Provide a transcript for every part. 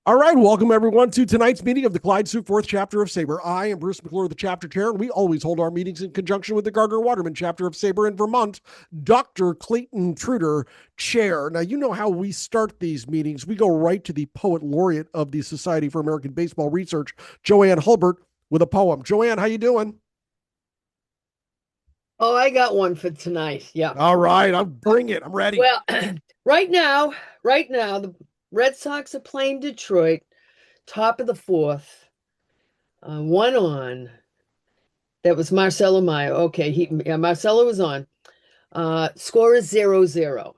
All right, welcome everyone to tonight's meeting of the Clyde Sukeforth chapter of Sabre. I am Bruce McClure, the chapter chair, and we always hold our meetings in conjunction with the Gardner Waterman chapter of Sabre in Vermont. Dr. Clayton Truder, chair. Now, you know how we start these meetings. We go right to the poet laureate of the Society for American Baseball Research, Joanne Hulbert, with a poem. Joanne, how you doing? Oh, I got one for tonight. Yeah. All right, I'll bring it. I'm ready. Well, right now, the Red Sox are playing Detroit, top of the fourth, one on. That was Marcelo Mayo. Okay, Marcelo was on. Score is 0-0.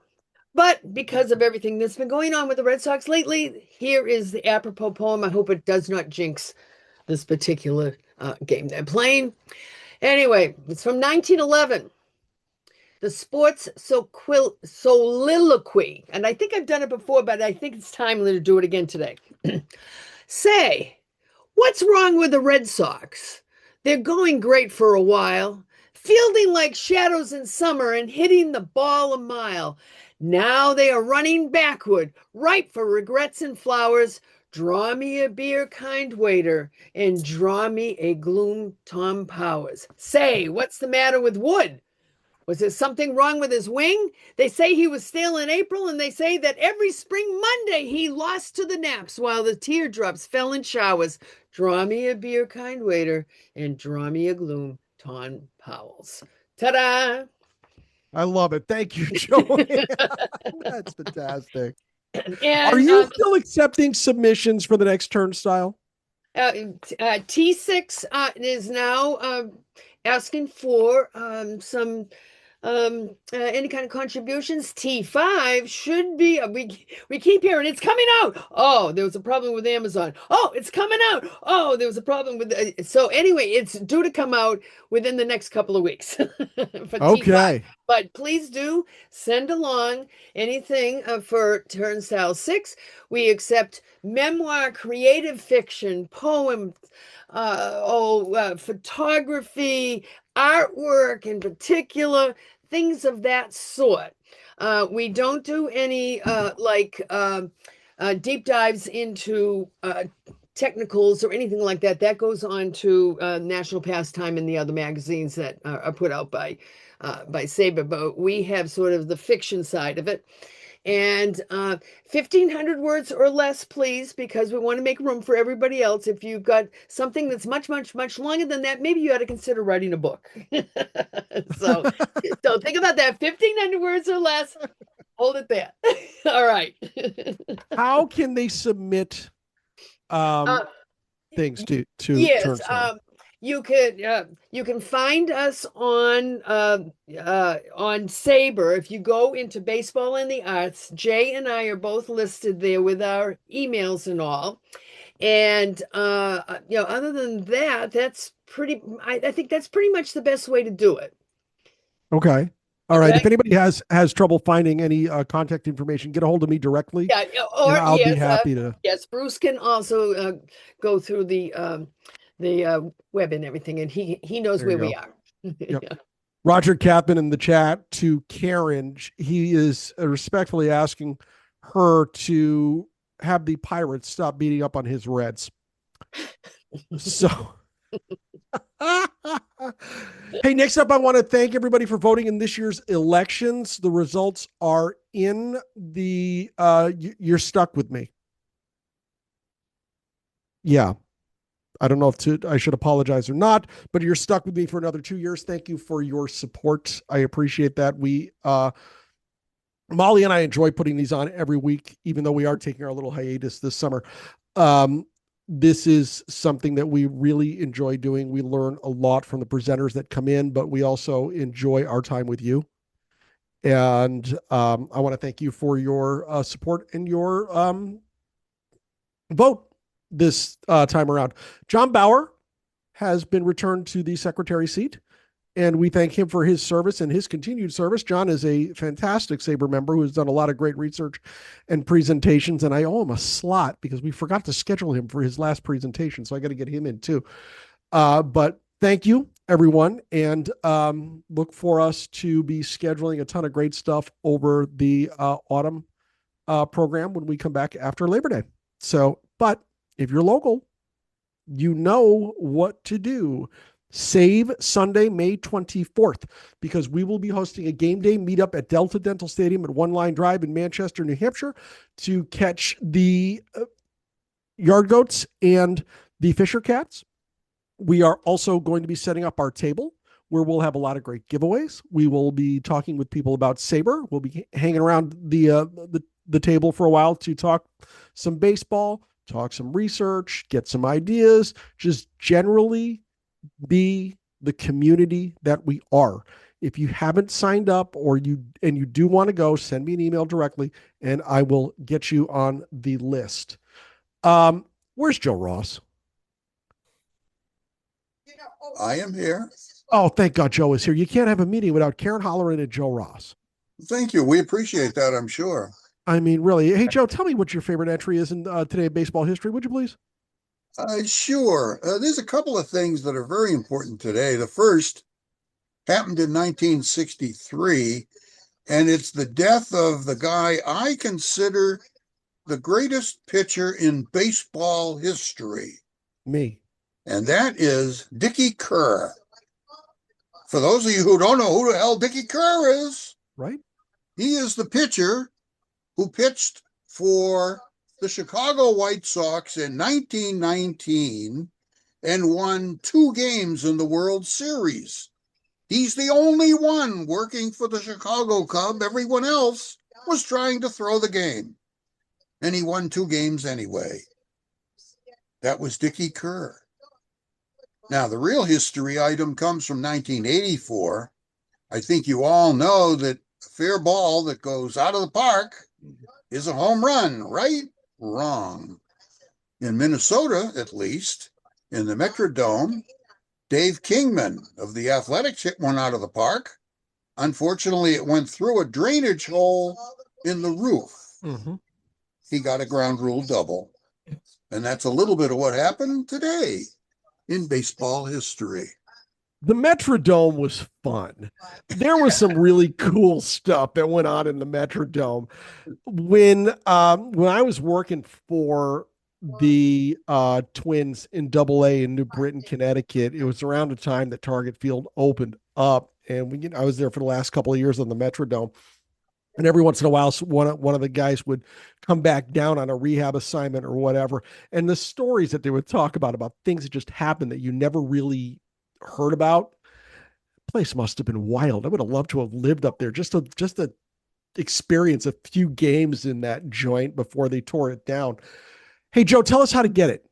But because of everything that's been going on with the Red Sox lately, here is the apropos poem. I hope it does not jinx this particular game they're playing. Anyway, it's from 1911. The sports soliloquy. And I think I've done it before, but I think it's timely to do it again today. Say, what's wrong with the Red Sox? They're going great for a while, fielding like shadows in summer and hitting the ball a mile. Now they are running backward, ripe for regrets and flowers. Draw me a beer, kind waiter, and draw me a gloom, Tom Powers. Say, what's the matter with Wood? Was there something wrong with his wing? They say he was stale in April, and they say that every spring Monday he lost to the naps while the teardrops fell in showers. Draw me a beer, kind waiter, and draw me a gloom, Ton Powell's. Ta-da! I love it. Thank you, Joanne. That's fantastic. Are And you still accepting submissions for the next turnstile? T6 is now asking for some any kind of contributions. T5 should be we keep hearing it's coming out. Oh, there was a problem with Amazon. Oh, it's coming out. Oh, there was a problem with so anyway, it's due to come out within the next couple of weeks for T5. Okay. But please do send along anything for Turnstile 6. We accept memoir, creative fiction, poem, photography, artwork in particular, things of that sort. We don't do any deep dives into technicals or anything like that. That goes on to National Pastime and the other magazines that are put out by Sabre. But we have sort of the fiction side of it. And 1,500 words or less, please, because we want to make room for everybody else. If you've got something that's much, much, much longer than that, maybe you ought to consider writing a book. so, so think about that. 1,500 words or less. Hold it there. All right. How can they submit Uh, things to yes. Turnstile? You can find us on Sabre. If you go into baseball and the arts, Jay and I are both listed there with our emails and all. And other than that, that's pretty. I think that's pretty much the best way to do it. Okay. All right. If Okay. anybody has trouble finding any contact information, get a hold of me directly, Yeah. and Or I'll be yes, happy to. yes. Bruce can also go through the web and everything, and he knows There you where we go. are. Yep. Yeah. Roger Kaplan in the chat to Karen. He is respectfully asking her to have the Pirates stop beating up on his Reds. So, hey, next up, I want to thank everybody for voting in this year's elections. The results are in the, you're stuck with me. Yeah. I don't know if I should apologize or not, but you're stuck with me for another 2 years. Thank you for your support. I appreciate that. Molly and I enjoy putting these on every week, even though we are taking our little hiatus this summer. This is something that we really enjoy doing. We learn a lot from the presenters that come in, but we also enjoy our time with you. And I want to thank you for your support and your vote this time around. John Bauer has been returned to the secretary seat, and we thank him for his service and his continued service. John is a fantastic Sabre member who has done a lot of great research and presentations, and I owe him a slot because we forgot to schedule him for his last presentation, so I got to get him in too. But thank you, everyone, and look for us to be scheduling a ton of great stuff over the autumn program when we come back after Labor Day. So But if you're local, you know what to do. Save Sunday, May 24th, because we will be hosting a game day meetup at Delta Dental Stadium at One Line Drive in Manchester, New Hampshire, to catch the yard goats and the Fisher cats. We are also going to be setting up our table where we'll have a lot of great giveaways. We will be talking with people about Sabre. We'll be hanging around the table for a while to talk some baseball, talk some research, get some ideas, just generally be the community that we are. If you haven't signed up or you do want to go, send me an email directly and I will get you on the list. Where's Joe Ross? I am here. Oh, thank God Joe is here. You can't have a meeting without Karen hollering at Joe Ross. Thank you. We appreciate that, I'm sure. I mean, really. Hey, Joe, tell me what your favorite entry is in today of baseball history, would you please? Sure. There's a couple of things that are very important today. The first happened in 1963, and it's the death of the guy I consider the greatest pitcher in baseball history. Me. And that is Dickie Kerr. For those of you who don't know who the hell Dickie Kerr is, right? He is the pitcher who pitched for the Chicago White Sox in 1919 and won 2 games in the World Series. He's the only one working for the Chicago Cub. Everyone else was trying to throw the game. And he won 2 games anyway. That was Dickie Kerr. Now, the real history item comes from 1984. I think you all know that a fair ball that goes out of the park is a home run, right? Wrong. In Minnesota, at least, in the Metrodome, Dave Kingman of the Athletics hit one out of the park. Unfortunately, it went through a drainage hole in the roof. Mm-hmm. He got a ground rule double. And that's a little bit of what happened today in baseball history. The Metrodome was fun. There was some really cool stuff that went on in the Metrodome. When I was working for the Twins in Double-A in New Britain, Connecticut, it was around the time that Target Field opened up, and I was there for the last couple of years on the Metrodome. And every once in a while, one of the guys would come back down on a rehab assignment or whatever. And the stories that they would talk about things that just happened that you never really heard about. The place must have been wild. I would have loved to have lived up there just to experience a few games in that joint before they tore it down. Hey, Joe, tell us how to get it.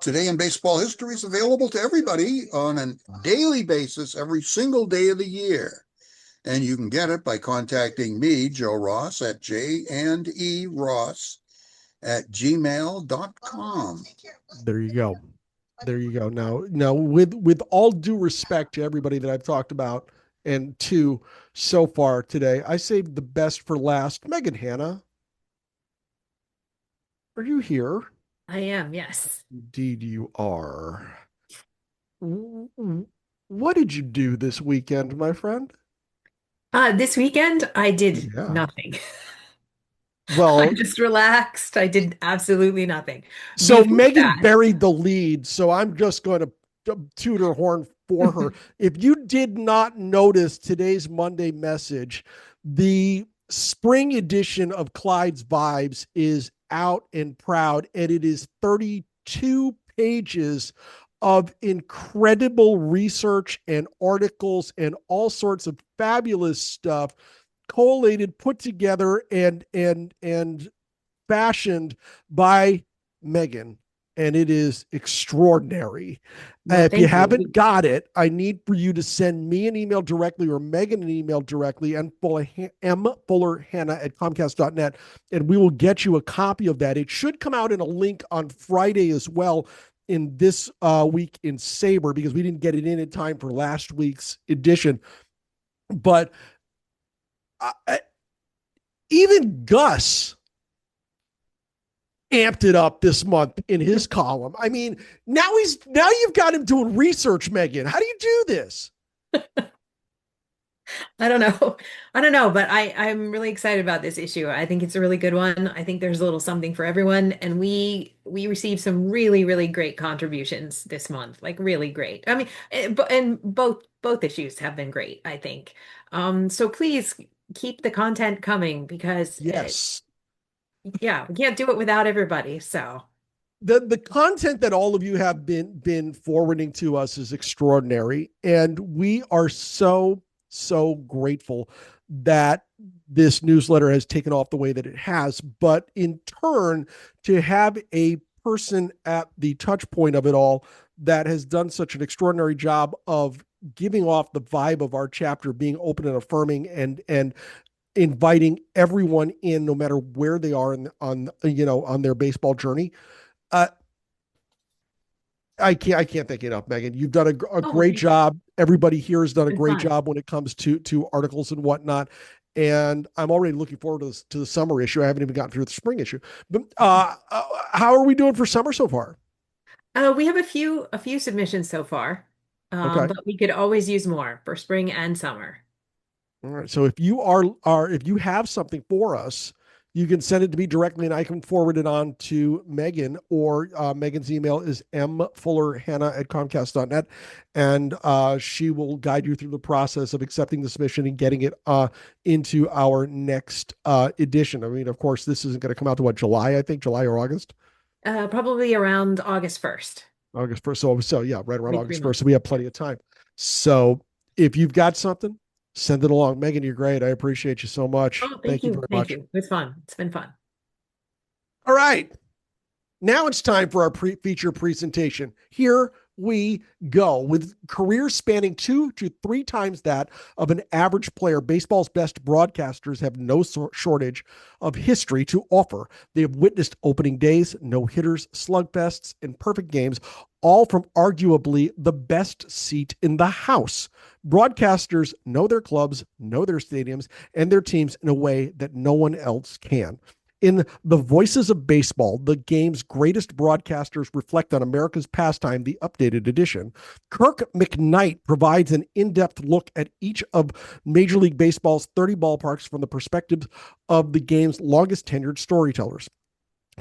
Today in Baseball History is available to everybody on a daily basis every single day of the year. And you can get it by contacting me, Joe Ross, at jandeross@gmail.com. There you go. There you go. Now, with all due respect to everybody that I've talked about and to so far today, I saved the best for last. Megan Hanna, are you here? I am, yes. Indeed, you are. What did you do this weekend, my friend? This weekend, I did Yeah. nothing. Well, I just relaxed. I did absolutely nothing. so Before Megan that- buried the lead, so I'm just going to toot her horn for her. If you did not notice today's Monday message, the spring edition of Clyde's Vibes is out and proud, and it is 32 pages of incredible research and articles and all sorts of fabulous stuff collated, put together, and fashioned by Megan, and it is extraordinary. Well, If thank you you. haven't got it, I need for you to send me an email directly or Megan an email directly, mfullerhanna@comcast.net, and we will get you a copy of that. It should come out in a link on Friday as well in this week in Sabre, because we didn't get it in time for last week's edition. But even Gus amped it up this month in his column. I mean, now you've got him doing research, Megan. How do you do this? I don't know. I don't know, but I'm really excited about this issue. I think it's a really good one. I think there's a little something for everyone, and we received some really, really great contributions this month. Like really great. I mean, and both issues have been great, I think. So please keep the content coming because Yes. yeah, we can't do it without everybody. So The content that all of you have been forwarding to us is extraordinary, and we are so grateful that this newsletter has taken off the way that it has. But in turn, to have a person at the touch point of it all that has done such an extraordinary job of giving off the vibe of our chapter, being open and affirming, and inviting everyone in, no matter where they are on their baseball journey. uh, I can't thank you enough, Megan. You've done a oh, great job. Everybody here has done a it's been great fun. job when it comes to articles and whatnot. And I'm already looking forward to the summer issue. I haven't even gotten through the spring issue. But how are we doing for summer so far? We have a few submissions so far, Okay. but we could always use more for spring and summer. All right. So if you if you have something for us, you can send it to me directly and I can forward it on to Megan, or Megan's email is mfullerhannah@comcast.net. And she will guide you through the process of accepting the submission and getting it into our next edition. I mean, of course, this isn't going to come out to what, July, I think, July or August? Probably around August 1st, August 1st. So yeah, right around maybe three August 1st. months. So we have Yeah. plenty of time. So if you've got something, send it along. Megan, you're great. I appreciate you so much. Oh, thank Thank you you. very Thank much. you. It's fun. It's been fun. All right. Now it's time for our feature presentation. Here we go. With careers spanning 2 to 3 times that of an average player, baseball's best broadcasters have no shortage of history to offer. They have witnessed opening days, no hitters, slugfests, and perfect games, all from arguably the best seat in the house. Broadcasters know their clubs, know their stadiums, and their teams in a way that no one else can. In The Voices of Baseball, the game's greatest broadcasters reflect on America's pastime, the updated edition. Kirk McKnight provides an in-depth look at each of Major League Baseball's 30 ballparks from the perspective of the game's longest-tenured storytellers.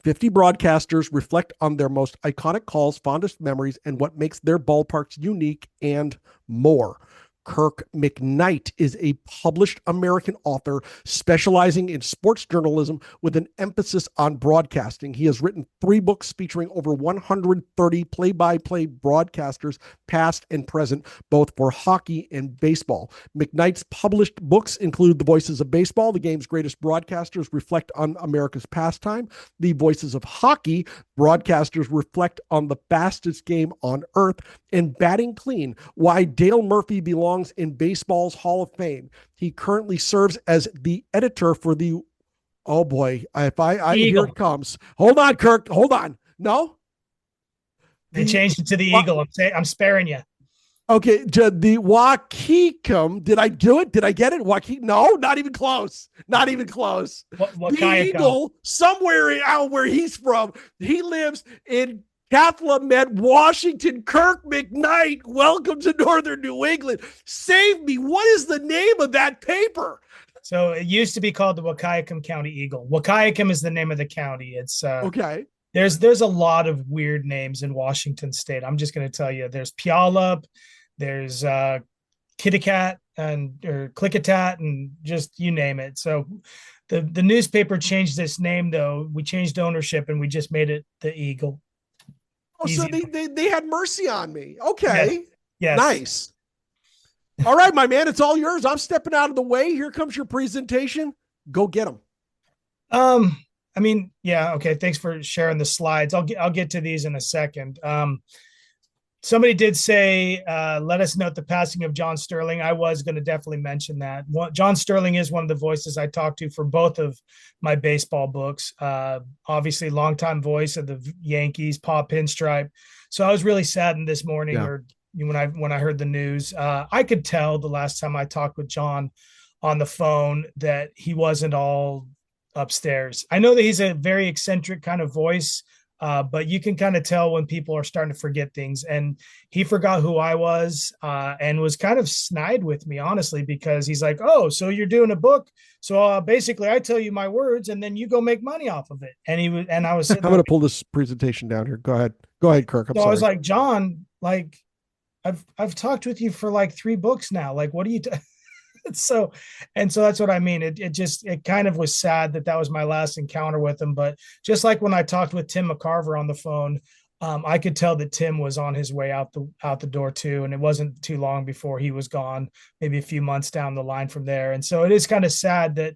50 broadcasters reflect on their most iconic calls, fondest memories, and what makes their ballparks unique, and more. Kirk McKnight is a published American author specializing in sports journalism with an emphasis on broadcasting. He has written 3 books featuring over 130 play-by-play broadcasters, past and present, both for hockey and baseball. McKnight's published books include The Voices of Baseball, the game's greatest broadcasters reflect on America's pastime. The Voices of Hockey, broadcasters reflect on the fastest game on earth. And Batting Clean, why Dale Murphy belongs in baseball's Hall of Fame. He currently serves as the editor for the, oh boy, if I here Eagle. it comes. Hold on, Kirk. Hold on. No? They changed it to the Eagle. I'm sparing you. Okay, the Waukegan. Did I do it? Did I get it? Waukegan? No, not even close. Not even close. What The Eagle, somewhere out where he's from. He lives in Calumet, Washington. Kirk McKnight, welcome to Northern New England. Save me. What is the name of that paper? So it used to be called the Waukegan County Eagle. Waukegan is the name of the county. It's Okay. There's a lot of weird names in Washington State. I'm just going to tell you. There's Puyallup, there's Kitticat or Clickitat, and just you name it. So the newspaper changed this name though. We changed ownership and we just made it the Eagle. Oh, so Easy. they had mercy on me. Okay. Yes. Nice. All right, my man, it's all yours. I'm stepping out of the way. Here comes your presentation. Go get them. I mean, yeah, okay. Thanks for sharing the slides. I'll get to these in a second. Somebody did say, let us note the passing of John Sterling. I was going to definitely mention that. John Sterling is one of the voices I talked to for both of my baseball books. Obviously, longtime voice of the Yankees, Paw Pinstripe. So I was really saddened this morning, or when I heard the news. I could tell the last time I talked with John on the phone that he wasn't all upstairs. I know that he's a very eccentric kind of voice. But you can kind of tell when people are starting to forget things. And he forgot who I was, and was kind of snide with me, honestly, because he's like, "Oh, so you're doing a book? So basically, I tell you my words, and then you go make money off of it." And I was I'm sitting going there, to pull this presentation down here. Go ahead, Kirk. I'm so I was sorry. like, "John, like, I've talked with you for like 3 books now. Like, what are you?" So that's what I mean. It kind of was sad that was my last encounter with him. But just like when I talked with Tim McCarver on the phone, I could tell that Tim was on his way out the door too, and it wasn't too long before he was gone, maybe a few months down the line from there. And so it is kind of sad that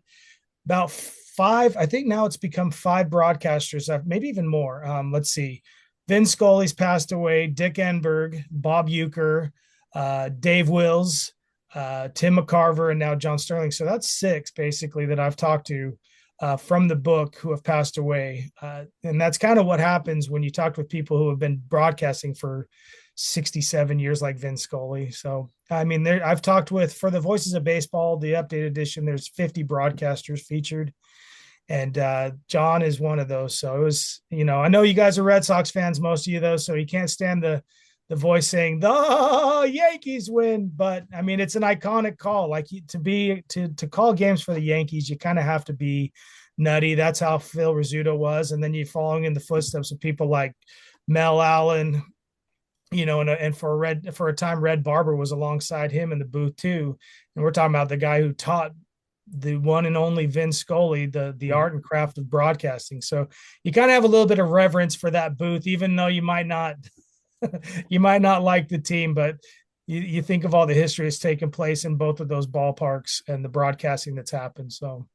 about 5, I think now it's become 5 broadcasters, maybe even more. Let's see, Vin Scully's passed away, Dick Enberg, Bob Euchre, Dave Wills, Tim McCarver, and now John Sterling. So that's 6 basically that I've talked to from the book who have passed away. And that's kind of what happens when you talk with people who have been broadcasting for 67 years, like Vin Scully. So, I mean, I've talked with, for the Voices of Baseball, the updated edition, there's 50 broadcasters featured. And John is one of those. So it was, I know you guys are Red Sox fans, most of you, though, so you can't stand the voice saying the Yankees win. But I mean, it's an iconic call. Like, to call games for the Yankees, you kind of have to be nutty. That's how Phil Rizzuto was. And then you're following in the footsteps of people like Mel Allen, and for a time, Red Barber was alongside him in the booth too. And we're talking about the guy who taught the one and only Vin Scully the art and craft of broadcasting. So you kind of have a little bit of reverence for that booth, even though you might not like the team, but you think of all the history that's taken place in both of those ballparks and the broadcasting that's happened. So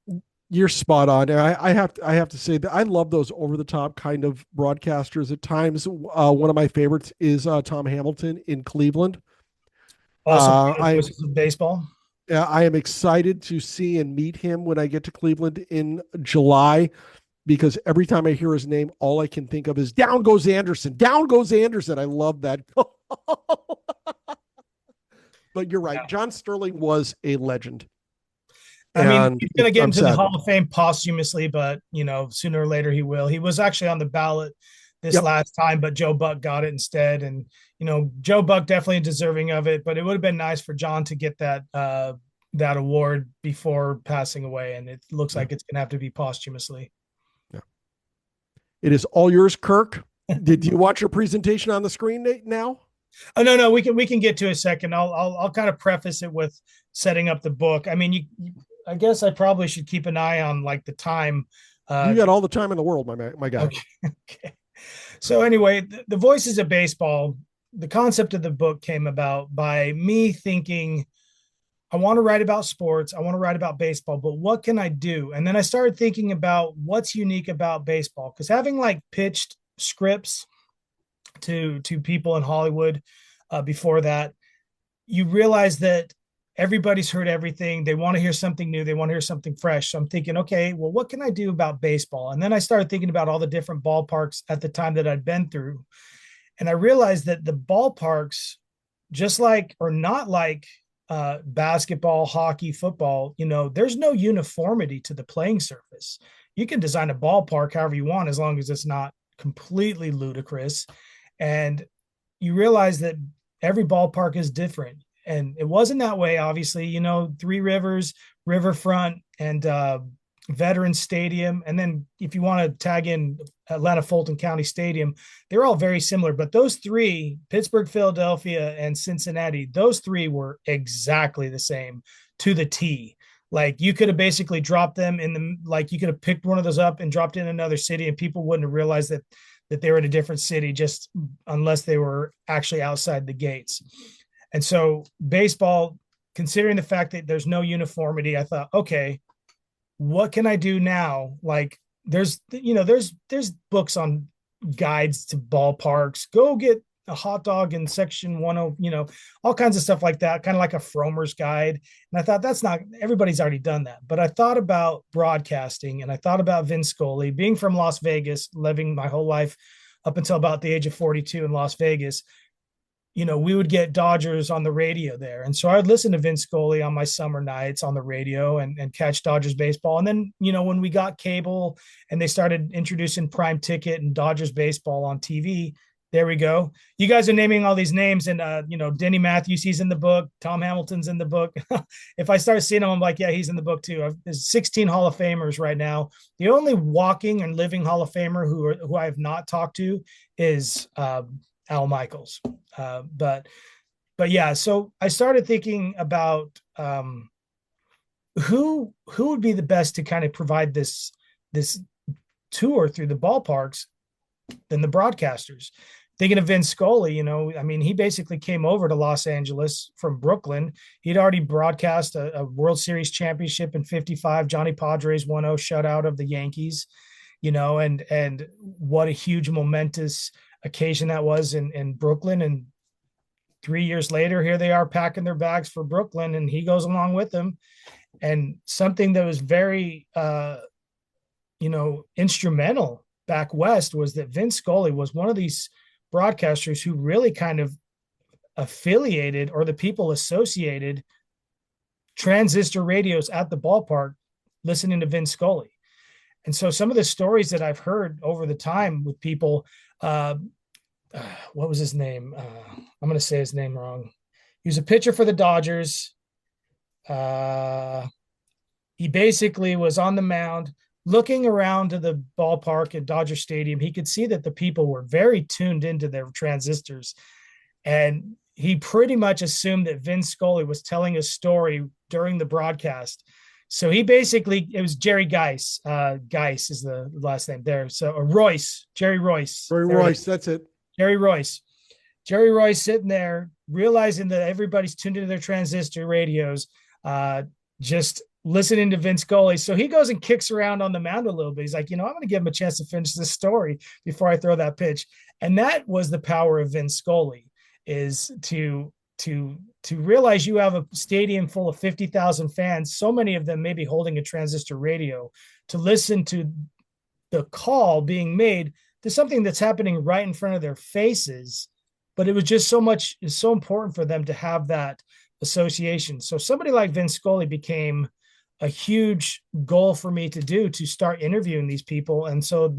You're spot on. I have to say that I love those over the top kind of broadcasters at times. One of my favorites is Tom Hamilton in Cleveland. also I Voices of Baseball. I am excited to see and meet him when I get to Cleveland in July, because every time I hear his name, all I can think of is "Down goes Anderson, down goes Anderson." I love that. But you're right. Yeah. John Sterling was a legend. I mean, he's going to get I'm into sad. the Hall of Fame posthumously, but sooner or later he will. He was actually on the ballot this last time, but Joe Buck got it instead. And Joe Buck definitely deserving of it, but it would have been nice for John to get that award before passing away, and it looks like it's going to have to be posthumously. Yeah. It is all yours, Kirk. Did you watch your presentation on the screen now? Oh, no, we can get to a second. I'll kind of preface it with setting up the book. I mean, I guess I probably should keep an eye on like the time. You got all the time in the world, my guy. Okay. So anyway, the Voices of Baseball, the concept of the book came about by me thinking, I want to write about sports. I want to write about baseball, but what can I do? And then I started thinking about what's unique about baseball, because having like pitched scripts to people in Hollywood before that, you realize that everybody's heard everything. They want to hear something new. They want to hear something fresh. So I'm thinking, okay, well, what can I do about baseball? And then I started thinking about all the different ballparks at the time that I'd been through. And I realized that the ballparks, just like, or not like basketball, hockey, football, there's no uniformity to the playing surface. You can design a ballpark however you want, as long as it's not completely ludicrous. And you realize that every ballpark is different. And it wasn't that way, obviously. Three Rivers, Riverfront, and Veterans Stadium. And then if you want to tag in Atlanta Fulton County Stadium, they're all very similar. But those 3, Pittsburgh, Philadelphia, and Cincinnati, those 3 were exactly the same to the T. Like, you could have basically dropped them you could have picked one of those up and dropped in another city, and people wouldn't have realized that they were in a different city, just unless they were actually outside the gates. And so baseball, considering the fact that there's no uniformity, I thought, okay, what can I do now? Like, there's books on guides to ballparks. Go get a hot dog in section 10, all kinds of stuff like that, kind of like a Fromer's guide. And I thought, that's not, everybody's already done that. But I thought about broadcasting, and I thought about Vin Scully, being from Las Vegas, living my whole life up until about the age of 42 in Las Vegas. we would get Dodgers on the radio there. And so I would listen to Vin Scully on my summer nights on the radio and catch Dodgers baseball. And then, when we got cable and they started introducing Prime Ticket and Dodgers baseball on TV, there we go. You guys are naming all these names, and Denny Matthews, he's in the book. Tom Hamilton's in the book. If I start seeing him, I'm like, yeah, he's in the book too. There's 16 Hall of Famers right now. The only walking and living Hall of Famer who I have not talked to is Al Michaels. But yeah, so I started thinking about who would be the best to kind of provide this tour through the ballparks than the broadcasters. Thinking of Vin Scully, he basically came over to Los Angeles from Brooklyn. He'd already broadcast a World Series championship in '55. Johnny Padres 1-0 shutout of the Yankees, and what a huge momentous occasion that was in Brooklyn. And 3 years later, here they are packing their bags for Brooklyn, and he goes along with them. And something that was very, instrumental back west was that Vin Scully was one of these broadcasters who really kind of affiliated, or the people associated, transistor radios at the ballpark listening to Vin Scully. And so some of the stories that I've heard over the time with people, what was his name? I'm going to say his name wrong. He was a pitcher for the Dodgers. He basically was on the mound looking around to the ballpark at Dodger Stadium. He could see that the people were very tuned into their transistors. And he pretty much assumed that Vin Scully was telling a story during the broadcast. So he basically, it was Jerry Geis. Geis is the last name there. So Royce, Jerry Royce. Jerry Royce, that's it. Jerry Royce. Jerry Royce sitting there, realizing that everybody's tuned into their transistor radios, just listening to Vin Scully. So he goes and kicks around on the mound a little bit. He's like, I'm going to give him a chance to finish this story before I throw that pitch. And that was the power of Vin Scully, is to realize you have a stadium full of 50,000 fans, so many of them maybe holding a transistor radio, to listen to the call being made to something that's happening right in front of their faces. But it was just it's so important for them to have that association. So somebody like Vin Scully became a huge goal for me to start interviewing these people. And so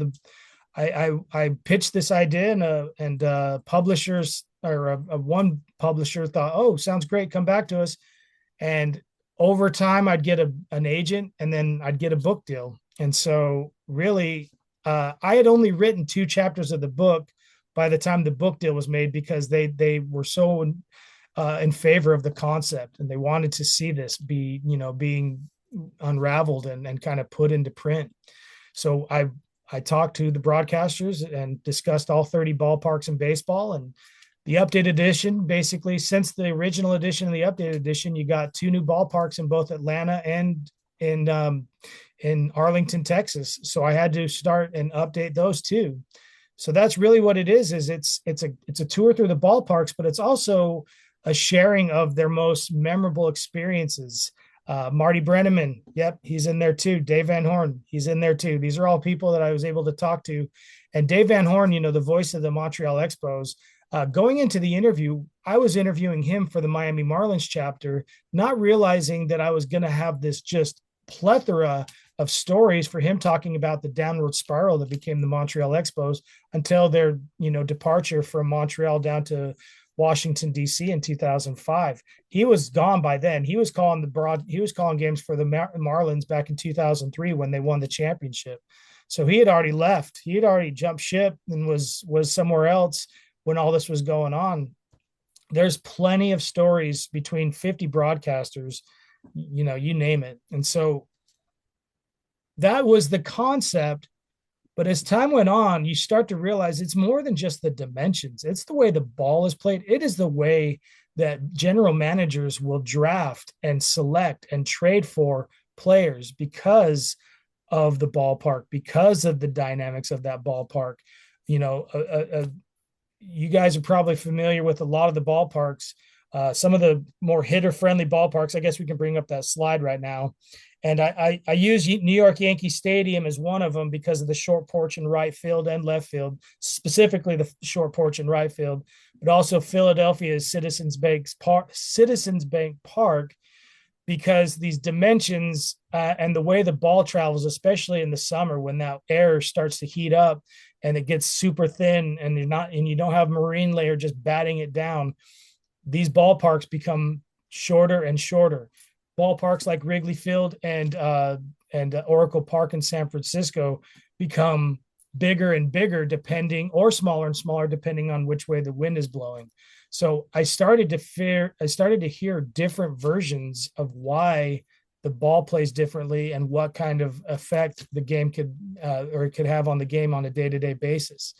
I pitched this idea, and publishers, or one publisher thought, oh, sounds great, come back to us. And over time I'd get an agent, and then I'd get a book deal. And so really I had only written 2 chapters of the book by the time the book deal was made, because they were so in favor of the concept, and they wanted to see this being unraveled and kind of put into print. So I talked to the broadcasters and discussed all 30 ballparks in baseball, and the updated edition. Basically, since the original edition and the updated edition, you got 2 new ballparks in both Atlanta and in Arlington, Texas. So I had to start and update those too. So that's really what it is it's a tour through the ballparks, but it's also a sharing of their most memorable experiences. Marty Brenneman, yep, he's in there too. Dave Van Horn, he's in there too. These are all people that I was able to talk to. And Dave Van Horn, the voice of the Montreal Expos, going into the interview, I was interviewing him for the Miami Marlins chapter, not realizing that I was going to have this just plethora of stories for him talking about the downward spiral that became the Montreal Expos until their, departure from Montreal down to Washington, D.C. in 2005. He was gone by then. He was calling games for the Marlins back in 2003 when they won the championship. So he had already left. He had already jumped ship and was somewhere else when all this was going on. There's plenty of stories between 50 broadcasters, you name it. And so that was the concept. But as time went on, you start to realize it's more than just the dimensions. It's the way the ball is played. It is the way that general managers will draft and select and trade for players because of the ballpark, because of the dynamics of that ballpark. You guys are probably familiar with a lot of the ballparks, some of the more hitter-friendly ballparks. I guess we can bring up that slide right now. And I use New York Yankee Stadium as one of them because of the short porch in right field and left field, specifically the short porch in right field, but also Philadelphia's Citizens Bank Park, because these dimensions and the way the ball travels, especially in the summer when that air starts to heat up and it gets super thin, and you don't have marine layer just batting it down, these ballparks become shorter and shorter. Ballparks like Wrigley Field and Oracle Park in San Francisco become bigger and bigger or smaller and smaller depending on which way the wind is blowing. So I started to hear different versions of why the ball plays differently and what kind of effect the game could have on the game on a day-to-day basis.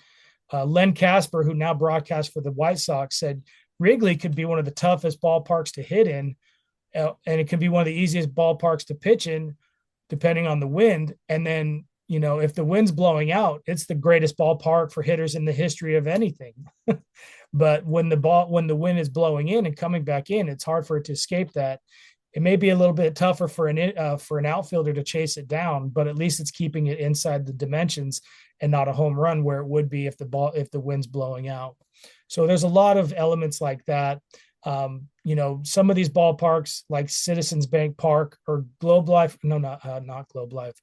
Len Casper, who now broadcasts for the White Sox, said Wrigley could be one of the toughest ballparks to hit in, and it can be one of the easiest ballparks to pitch in, depending on the wind. And then, if the wind's blowing out, it's the greatest ballpark for hitters in the history of anything. But when the wind is blowing in and coming back in, it's hard for it to escape that. It may be a little bit tougher for an outfielder to chase it down, but at least it's keeping it inside the dimensions and not a home run where it would be if the wind's blowing out. So there's a lot of elements like that. Some of these ballparks like Citizens Bank Park or Globe Life, not Globe Life,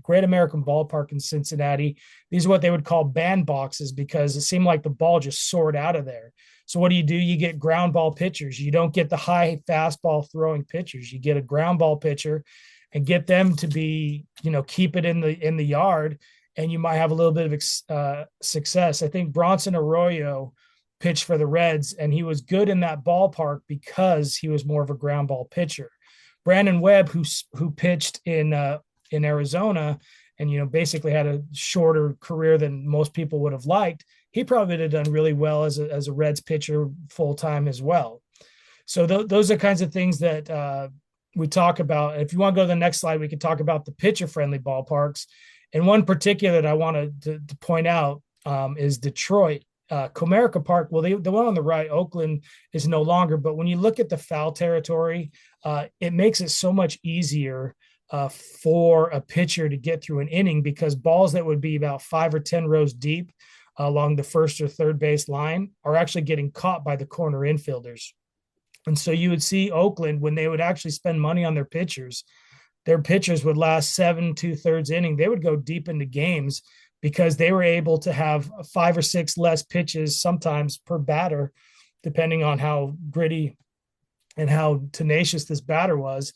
Great American Ballpark in Cincinnati. These are what they would call bandboxes because it seemed like the ball just soared out of there. So what do? You get ground ball pitchers. You don't get the high fastball throwing pitchers. You get a ground ball pitcher and get them to be, keep it in the yard, and you might have a little bit of success. I think Bronson Arroyo pitched for the Reds, and he was good in that ballpark because he was more of a ground ball pitcher. Brandon Webb, who pitched in Arizona, and basically had a shorter career than most people would have liked, he probably would have done really well as a Reds pitcher full time as well. So those are kinds of things that we talk about. If you want to go to the next slide, we can talk about the pitcher friendly ballparks. And one particular that I wanted to point out is Detroit. Comerica Park, well, the one on the right, Oakland, is no longer, but when you look at the foul territory, it makes it so much easier for a pitcher to get through an inning, because balls that would be about 5 or 10 rows deep along the first or third base line are actually getting caught by the corner infielders. And so you would see Oakland, when they would actually spend money on their pitchers would last 7 2/3 inning. They would go deep into games because they were able to have 5 or 6 less pitches sometimes per batter, depending on how gritty and how tenacious this batter was,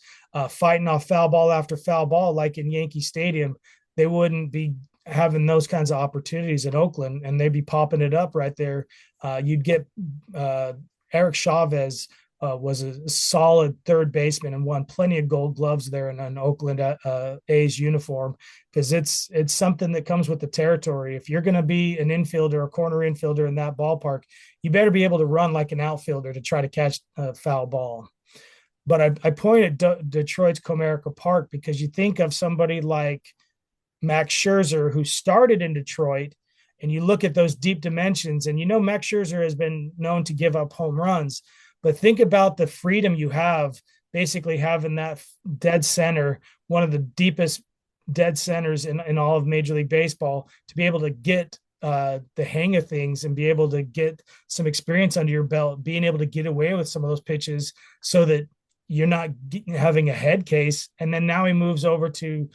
fighting off foul ball after foul ball. Like in Yankee Stadium, they wouldn't be having those kinds of opportunities at Oakland, and they'd be popping it up right there. You'd get Eric Chavez was a solid third baseman and won plenty of Gold Gloves there in an Oakland A's uniform, because it's something that comes with the territory. If you're going to be an infielder, a corner infielder in that ballpark, you better be able to run like an outfielder to try to catch a foul ball. But I point at Detroit's Comerica Park because you think of somebody like Max Scherzer, who started in Detroit, and you look at those deep dimensions, and Max Scherzer has been known to give up home runs. But think about the freedom you have basically having that dead center, one of the deepest dead centers in all of Major League Baseball, to be able to get the hang of things and be able to get some experience under your belt, being able to get away with some of those pitches so that you're not having a head case. And then now he moves over to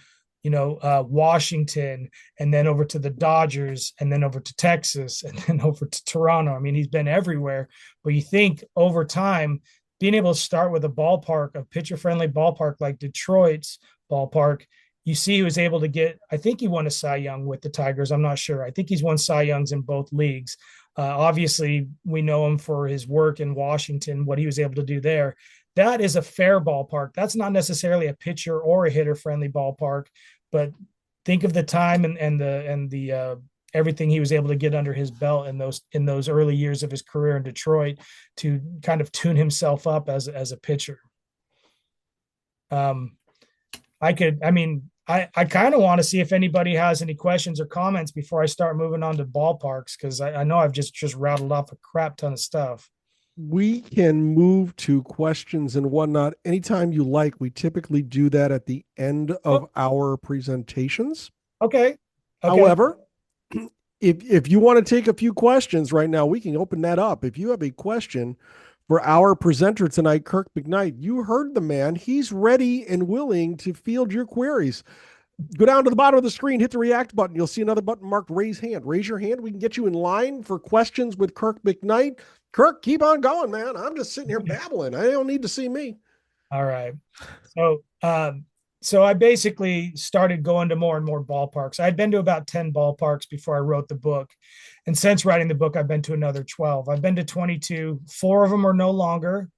Washington, and then over to the Dodgers, and then over to Texas, and then over to Toronto. I mean, he's been everywhere. But you think over time, being able to start with a pitcher-friendly ballpark like Detroit's ballpark, you see he was able to get, I think he won a Cy Young with the Tigers. I'm not sure. I think he's won Cy Youngs in both leagues. Obviously, we know him for his work in Washington, what he was able to do there. That is a fair ballpark. That's not necessarily a pitcher or a hitter friendly ballpark, but think of the time and the everything he was able to get under his belt in those early years of his career in Detroit to kind of tune himself up as a pitcher. I kind of want to see if anybody has any questions or comments before I start moving on to ballparks, because I know I've just rattled off a crap ton of stuff. We can move to questions and whatnot anytime you like. We typically do that at the end Oh, of our presentations. okay. Okay. However, if you want to take a few questions right now, we can open that up. If you have a question for our presenter tonight, Kirk McKnight, you heard the man. He's ready and willing to field your queries. Go down to the bottom of the screen, hit the react button. You'll see another button marked raise hand. Raise your hand. We can get you in line for questions with Kirk McKnight. Kirk, keep on going, man. I'm just sitting here babbling. I don't need to see me. All right. So I basically started going to more and more ballparks. I'd been to about 10 ballparks before I wrote the book. And since writing the book, I've been to another 12. I've been to 22. 4 of them are no longer.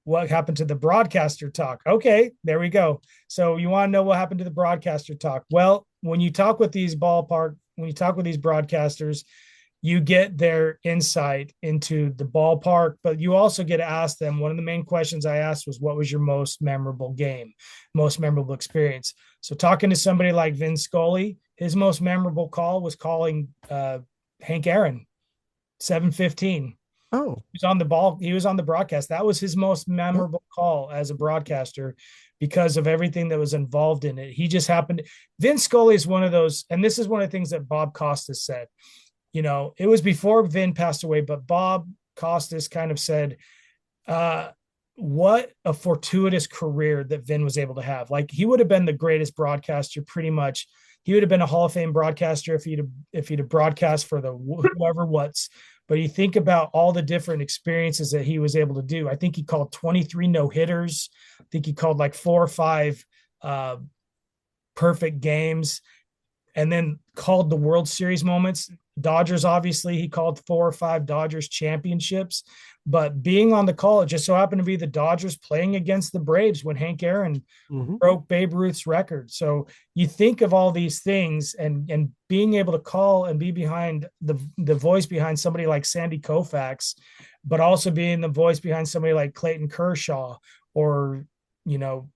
What happened to the broadcaster talk? Okay, there we go. So you want to know what happened to the broadcaster talk? Well, when you talk with these broadcasters, you get their insight into the ballpark, but you also get to ask them. One of the main questions I asked was, what was your most memorable game, most memorable experience? So talking to somebody like Vin Scully, his most memorable call was calling Hank Aaron, 7:15. Oh, He was on the ball. He was on the broadcast. That was his most memorable call as a broadcaster because of everything that was involved in it. He just happened. Vin Scully is one of those, and this is one of the things that Bob Costas said. You know, it was before Vin passed away, but Bob Costas kind of said, what a fortuitous career that Vin was able to have. Like, he would have been the greatest broadcaster pretty much. He would have been a Hall of Fame broadcaster if he'd have broadcast for the whoever what's. But you think about all the different experiences that he was able to do. I think he called 23 no-hitters. I think he called like 4 or 5 perfect games, and then called the World Series moments. Dodgers, obviously, he called 4 or 5 Dodgers championships. But being on the call, it just so happened to be the Dodgers playing against the Braves when Hank Aaron broke Babe Ruth's record. So you think of all these things, and being able to call and be behind the voice behind somebody like Sandy Koufax, but also being the voice behind somebody like Clayton Kershaw, or, you know,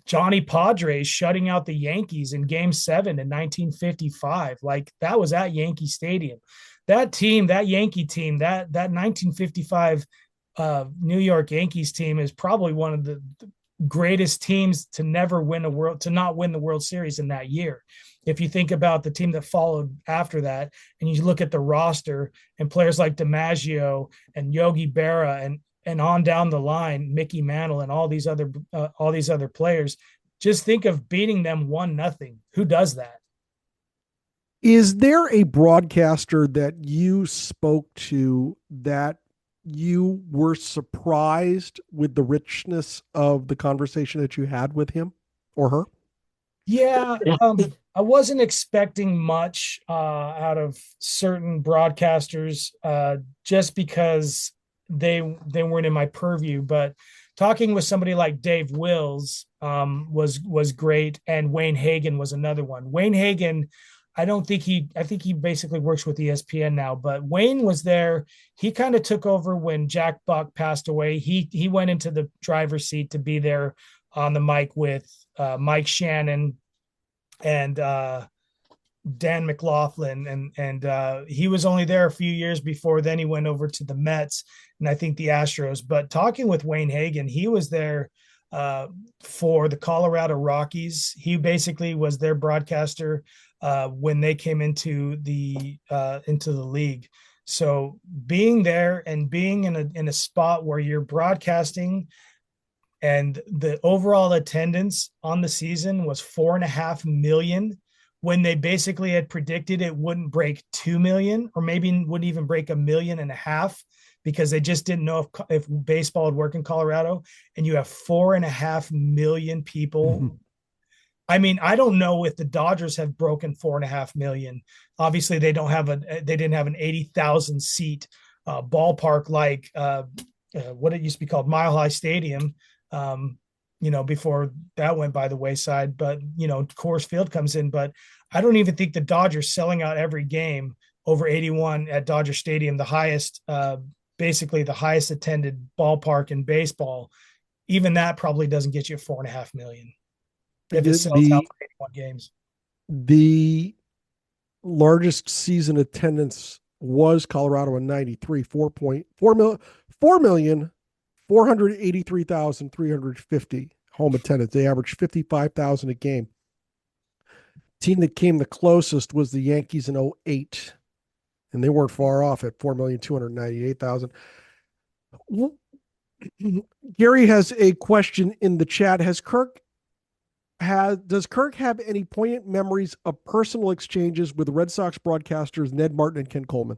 Johnny Padres shutting out the Yankees in Game 7 in 1955. Like, that was at Yankee Stadium. That team, that Yankee team, that 1955 New York Yankees team is probably one of the greatest teams to not win the World Series in that year. If you think about the team that followed after that, and you look at the roster and players like DiMaggio and Yogi Berra and on down the line, Mickey Mantle and all these other players, just think of beating them 1-0. Who does that? is there a broadcaster that you spoke to that you were surprised with the richness of the conversation that you had with him or her? Yeah, I wasn't expecting much out of certain broadcasters just because they weren't in my purview. But talking with somebody like Dave Wills was great, and Wayne Hagan was another one. Wayne Hagan, I think he basically works with ESPN now, but Wayne was there. He kind of took over when Jack Buck passed away. He went into the driver's seat to be there on the mic with Mike Shannon and Dan McLaughlin, and he was only there a few years before then he went over to the Mets and I think the Astros. But talking with Wayne Hagan, he was there for the Colorado Rockies. He basically was their broadcaster when they came into the league. So being there and being in a spot where you're broadcasting, and the overall attendance on the season was 4.5 million, when they basically had predicted it wouldn't break 2 million, or maybe wouldn't even break 1.5 million, because they just didn't know if baseball would work in Colorado. And you have 4.5 million people. Mm-hmm. I mean, I don't know if the Dodgers have broken 4.5 million. Obviously, they didn't have an 80,000 seat ballpark like what it used to be called Mile High Stadium. Before that went by the wayside, but Coors Field comes in. But I don't even think the Dodgers selling out every game over 81 at Dodger Stadium, the highest, basically the highest attended ballpark in baseball. Even that probably doesn't get you 4.5 million if it sells out for 81 games. The largest season attendance was Colorado in 93, 4,483,350 home attendance. They averaged 55,000 a game. Team that came the closest was the Yankees in 08, and they weren't far off at 4,298,000. Gary has a question in the chat. Does Kirk have any poignant memories of personal exchanges with Red Sox broadcasters Ned Martin and Ken Coleman?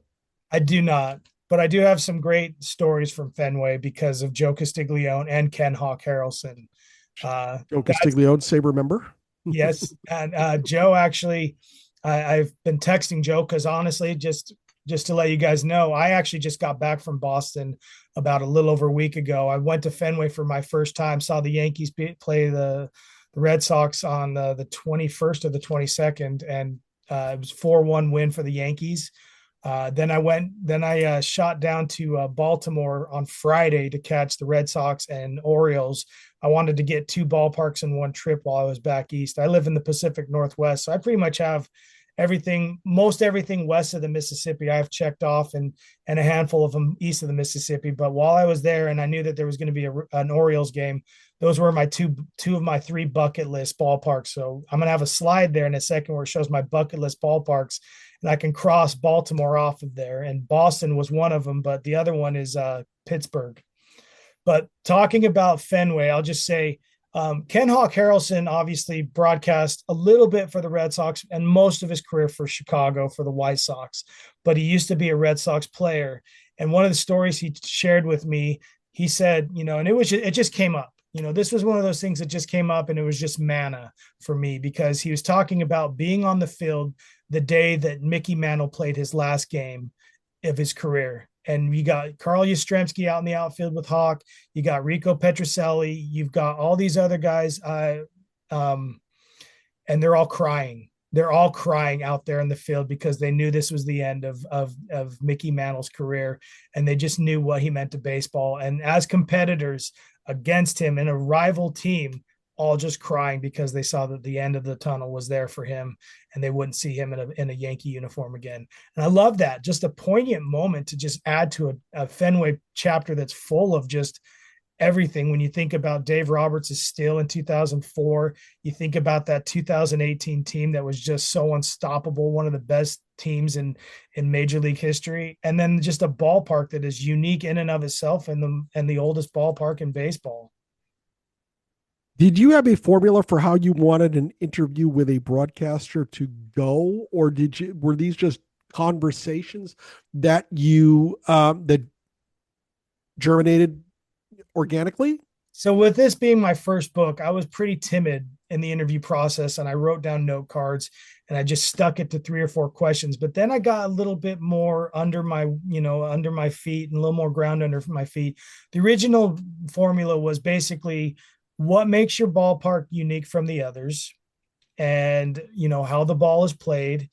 I do not, but I do have some great stories from Fenway because of Joe Castiglione and Ken Hawk Harrelson. Joe Castiglione, Sabre member. Yes, and Joe actually, I've been texting Joe because honestly, just to let you guys know, I actually just got back from Boston about a little over a week ago. I went to Fenway for my first time, saw the Yankees play the Red Sox on the 21st or the 22nd, and it was 4-1 win for the Yankees. Then I shot down to Baltimore on Friday to catch the Red Sox and Orioles. I wanted to get 2 ballparks in one trip while I was back east. I live in the Pacific Northwest, so I pretty much have most everything west of the Mississippi I've checked off, and a handful of them east of the Mississippi. But while I was there and I knew that there was going to be an Orioles game, those were my two of my 3 bucket list ballparks. So I'm going to have a slide there in a second where it shows my bucket list ballparks, and I can cross Baltimore off of there. And Boston was one of them, but the other one is Pittsburgh. But talking about Fenway, I'll just say Ken Hawk Harrelson obviously broadcast a little bit for the Red Sox and most of his career for Chicago for the White Sox, but he used to be a Red Sox player. And one of the stories he shared with me, he said, and it just came up. This was one of those things that just came up, and it was just manna for me because he was talking about being on the field the day that Mickey Mantle played his last game of his career. And you got Carl Yastrzemski out in the outfield with Hawk. You got Rico Petrocelli. You've got all these other guys, and they're all crying. They're all crying out there in the field because they knew this was the end of Mickey Mantle's career, and they just knew what he meant to baseball. And as competitors against him in a rival team, all just crying because they saw that the end of the tunnel was there for him and they wouldn't see him in a Yankee uniform again. And I love that. Just a poignant moment to just add to a Fenway chapter that's full of just everything. When you think about Dave Roberts' steal in 2004, you think about that 2018 team that was just so unstoppable, one of the best teams in Major League history, and then just a ballpark that is unique in and of itself and the oldest ballpark in baseball. Did you have a formula for how you wanted an interview with a broadcaster to go, or were these just conversations that that germinated organically? So with this being my first book, I was pretty timid in the interview process, and I wrote down note cards and I just stuck it to 3 or 4 questions. But then I got a little bit more under my feet and a little more ground under my feet. The original formula was basically what makes your ballpark unique from the others, and how the ball is played,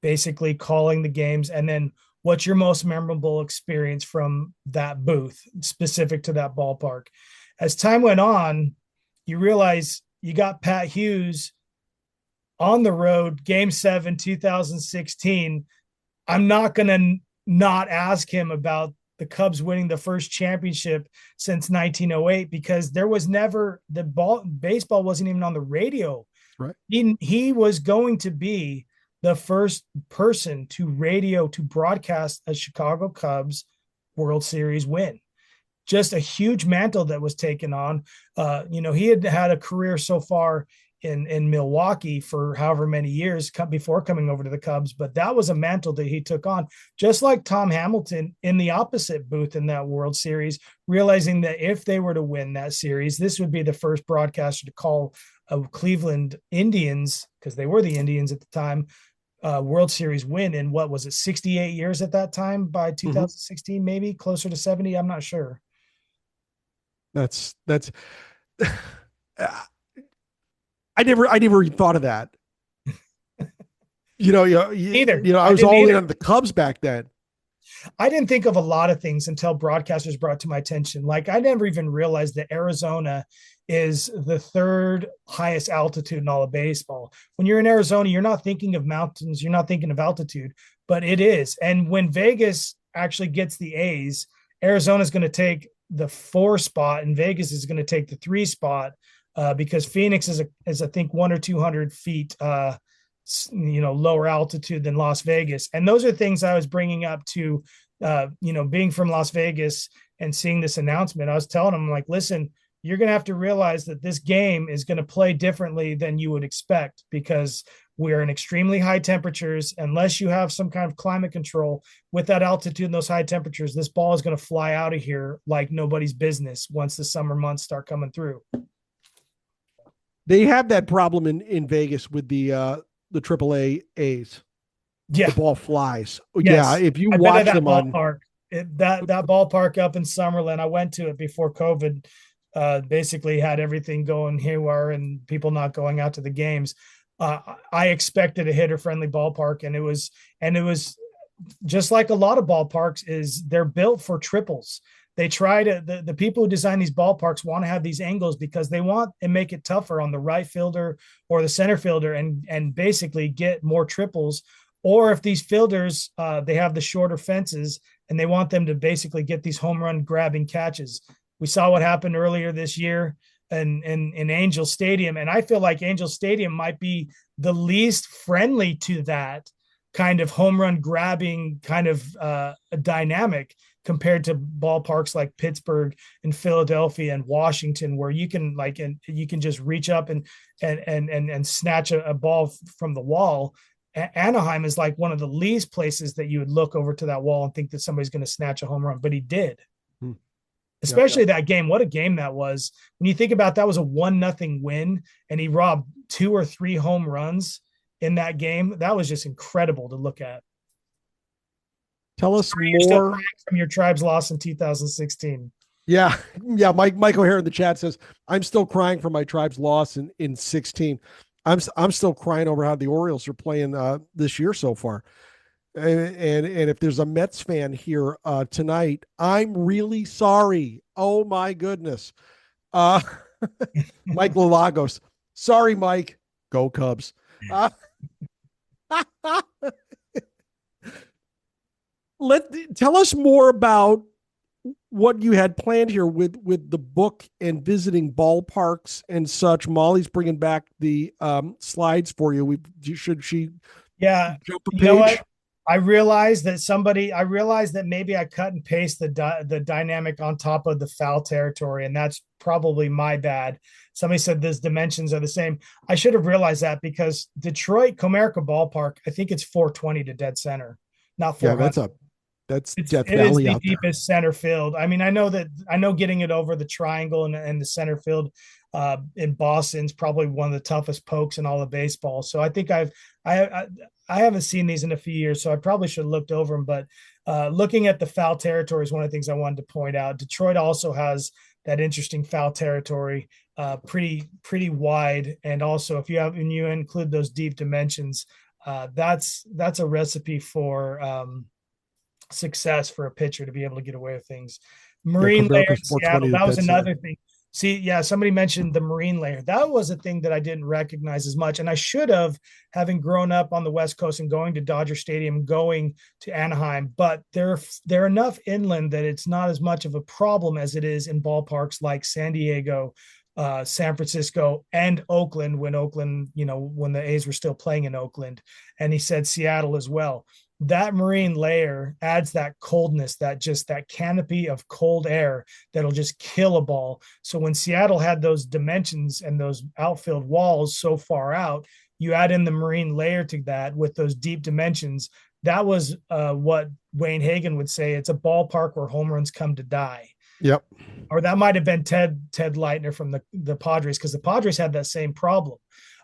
basically calling the games, and then what's your most memorable experience from that booth specific to that ballpark. As time went on, you realize you got Pat Hughes on the road, Game 7, 2016. I'm not going to not ask him about the Cubs winning the first championship since 1908, because there was never baseball wasn't even on the radio. Right. He was going to be the first person to broadcast a Chicago Cubs World Series win. Just a huge mantle that was taken on. He had a career so far in Milwaukee for however many years before coming over to the Cubs, but that was a mantle that he took on, just like Tom Hamilton in the opposite booth in that World Series, realizing that if they were to win that series, this would be the first broadcaster to call a Cleveland Indians, because they were the Indians at the time, World Series win in, what was it, 68 years at that time, by 2016, maybe closer to 70. I'm not sure. That's I never thought of that. Either. I was all in on the Cubs back then. I didn't think of a lot of things until broadcasters brought to my attention. Like, I never even realized that Arizona is the 3rd highest altitude in all of baseball. When you're in Arizona, you're not thinking of mountains, you're not thinking of altitude, but it is. And when Vegas actually gets the A's, Arizona's going to take the 4 spot and Vegas is going to take the 3 spot, because Phoenix is I think 100 or 200 feet, lower altitude than Las Vegas. And those are things I was bringing up to, being from Las Vegas and seeing this announcement. I was telling them, like, listen, you're going to have to realize that this game is going to play differently than you would expect, because we're in extremely high temperatures. Unless you have some kind of climate control with that altitude and those high temperatures, this ball is going to fly out of here like nobody's business once the summer months start coming through. They have that problem in Vegas with the AAA A's. Yeah, the ball flies. Yes. Yeah, if you I've watch been at that them on ballpark, that ballpark up in Summerlin, I went to it before COVID. Basically had everything going haywire and people not going out to the games. I expected a hitter-friendly ballpark, and it was just like a lot of ballparks. They're built for triples. They try to the people who design these ballparks want to have these angles because they want and make it tougher on the right fielder or the center fielder, and basically get more triples. Or if these fielders, they have the shorter fences and they want them to basically get these home run grabbing catches. We saw what happened earlier this year in Angel Stadium. And I feel like Angel Stadium might be the least friendly to that kind of home run grabbing kind of a dynamic compared to ballparks like Pittsburgh and Philadelphia and Washington, where you can you can just reach up and snatch a ball from the wall. Anaheim is like one of the least places that you would look over to that wall and think that somebody's going to snatch a home run, but he did. Especially that game. What a game that was. When you think about that was a 1-0 win and he robbed 2 or 3 home runs in that game. That was just incredible to look at. Tell us more from your Tribe's loss in 2016. Yeah. Mike O'Hare in the chat says, I'm still crying for my Tribe's loss in 16. I'm still crying over how the Orioles are playing this year so far. And if there's a Mets fan here tonight, I'm really sorry. Oh my goodness. Mike Lalagos. Sorry, Mike. Go Cubs. Tell us more about what you had planned here with the book and visiting ballparks and such. Molly's bringing back the slides for you. Should she jump a page? You know what? I realized that maybe I cut and paste the dynamic on top of the foul territory, and that's probably my bad. Somebody said those dimensions are the same. I should have realized that, because Detroit Comerica Ballpark, I think it's 420 to dead center, not 400. Yeah, that's Death It Valley is the out there. deepest center field. I mean, I know getting it over the triangle and the center field in Boston's probably one of the toughest pokes in all of baseball. So I think I haven't seen these in a few years, so I probably should have looked over them. But looking at the foul territory is one of the things I wanted to point out. Detroit also has that interesting foul territory, pretty wide, and also when you include those deep dimensions, that's a recipe for success for a pitcher to be able to get away with things. Marine layer in Seattle, that was another thing. See, yeah, somebody mentioned the marine layer. That was a thing that I didn't recognize as much. And I should have, having grown up on the West Coast and going to Dodger Stadium, going to Anaheim. But they're enough inland that it's not as much of a problem as it is in ballparks like San Diego, San Francisco, and Oakland, when the A's were still playing in Oakland. And he said Seattle as well. That marine layer adds that coldness, that canopy of cold air that'll just kill a ball. So when Seattle had those dimensions and those outfield walls so far out, you add in the marine layer to that with those deep dimensions. That was what Wayne Hagan would say. It's a ballpark where home runs come to die. Yep. Or that might have been Ted Leitner from the Padres, because the Padres had that same problem.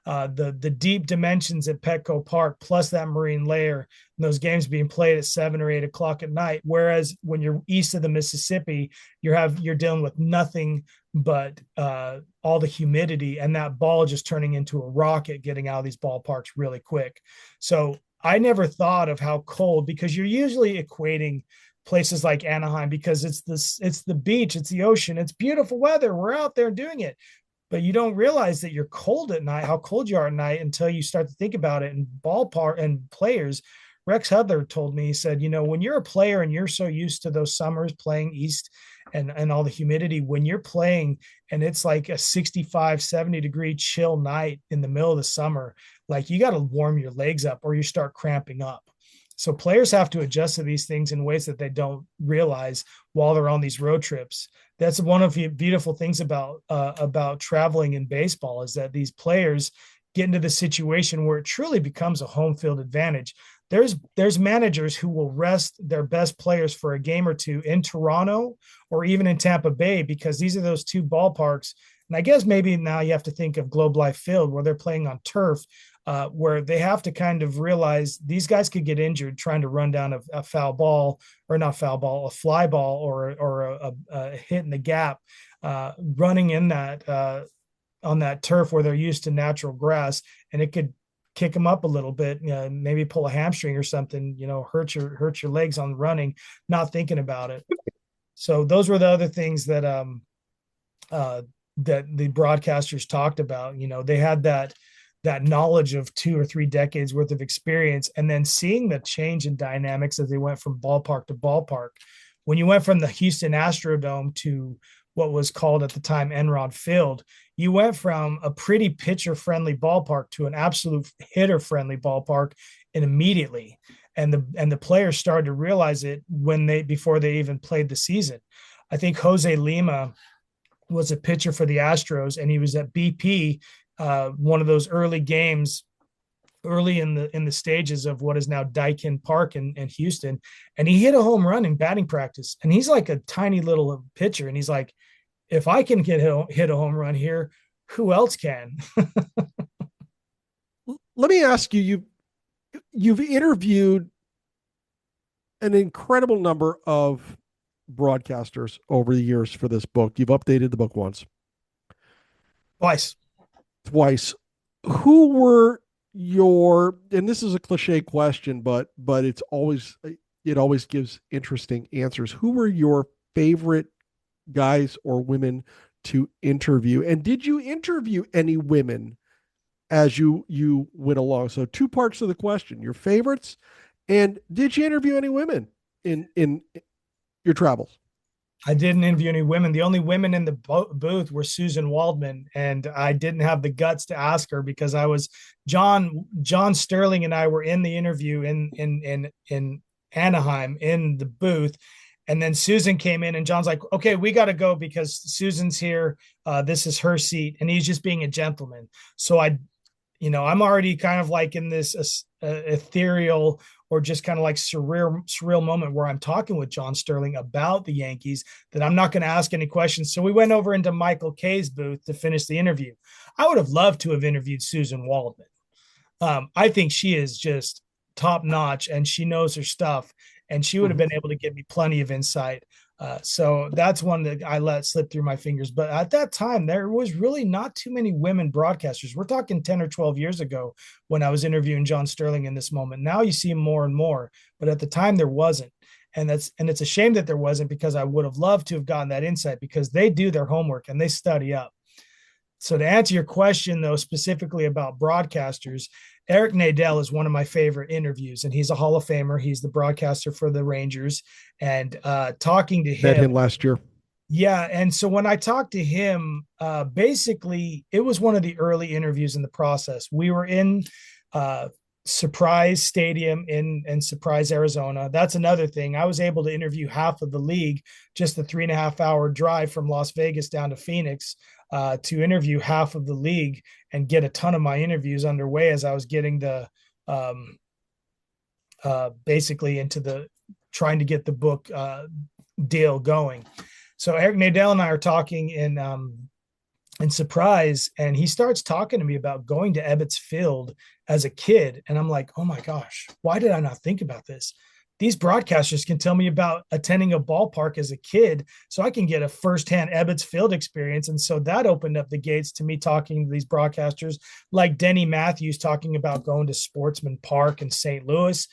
The deep dimensions at Petco Park, plus that marine layer, and those games being played at 7 or 8 o'clock at night. Whereas when you're east of the Mississippi, you're dealing with nothing but all the humidity, and that ball just turning into a rocket getting out of these ballparks really quick. So I never thought of how cold, because you're usually equating places like Anaheim because it's the beach, it's the ocean, it's beautiful weather, we're out there doing it. But you don't realize that you're cold at night, how cold you are at night, until you start to think about it. And ballpark and players Rex Hudler told me, he said, when you're a player and you're so used to those summers playing east and all the humidity, when you're playing and it's like a 65, 70 degree chill night in the middle of the summer, like you got to warm your legs up or you start cramping up. So players have to adjust to these things in ways that they don't realize while they're on these road trips. That's one of the beautiful things about traveling in baseball, is that these players get into the situation where it truly becomes a home field advantage. There's managers who will rest their best players for a game or two in Toronto or even in Tampa Bay, because these are those two ballparks. And I guess maybe now you have to think of Globe Life Field, where they're playing on turf, where they have to kind of realize these guys could get injured trying to run down a foul ball, or not foul ball, a fly ball, or a hit in the gap, running in that on that turf where they're used to natural grass, and it could kick them up a little bit, maybe pull a hamstring or something, hurt your legs on running, not thinking about it. So those were the other things that that the broadcasters talked about. They had that knowledge of 2 or 3 decades worth of experience, and then seeing the change in dynamics as they went from ballpark to ballpark. When you went from the Houston Astrodome to what was called at the time Enron Field, you went from a pretty pitcher-friendly ballpark to an absolute hitter-friendly ballpark, and immediately. And the players started to realize it before they even played the season. I think Jose Lima was a pitcher for the Astros, and he was at BP, one of those early games, early in the stages of what is now Daikin Park in Houston, and he hit a home run in batting practice. And he's like a tiny little pitcher, and he's like, if I can hit a home run here, who else can? Let me ask you, you've interviewed an incredible number of broadcasters over the years for this book. You've updated the book once. Twice. Who were and this is a cliche question, but it always gives interesting answers. Who were your favorite guys or women to interview? And did you interview any women as you went along? So 2 parts of the question: your favorites, and did you interview any women in your travels? I didn't interview any women. The only women in the booth were Susan Waldman, and I didn't have the guts to ask her because John Sterling and I were in the interview in Anaheim in the booth. And then Susan came in, and John's like, okay, we got to go because Susan's here. This is her seat. And he's just being a gentleman. So I'm already kind of like in this ethereal or just kind of like surreal moment where I'm talking with John Sterling about the Yankees, that I'm not going to ask any questions. So we went over into Michael Kay's booth to finish the interview. I would have loved to have interviewed Susan Waldman. I think she is just top notch, and she knows her stuff, and she would have been able to give me plenty of insight. So that's one that I let slip through my fingers. But at that time, there was really not too many women broadcasters. We're talking 10 or 12 years ago when I was interviewing John Sterling in this moment. Now you see more and more, but at the time there wasn't. And it's a shame that there wasn't, because I would have loved to have gotten that insight, because they do their homework and they study up. So to answer your question, though, specifically about broadcasters, Eric Nadel is one of my favorite interviews, and he's a Hall of Famer. He's the broadcaster for the Rangers, and talking to him. Met him last year. Yeah. And so when I talked to him, basically it was one of the early interviews in the process. We were in Surprise Stadium in Surprise, Arizona. That's another thing. I was able to interview half of the league, just a 3.5-hour drive from Las Vegas down to Phoenix, to interview half of the league and get a ton of my interviews underway as I was getting the basically into trying to get the book deal going. So Eric Nadel and I are talking in Surprise, and he starts talking to me about going to Ebbets Field as a kid. And I'm like, oh my gosh, why did I not think about this? These broadcasters can tell me about attending a ballpark as a kid, so I can get a firsthand Ebbets Field experience. And so that opened up the gates to me talking to these broadcasters like Denny Matthews, talking about going to Sportsman Park in St. Louis.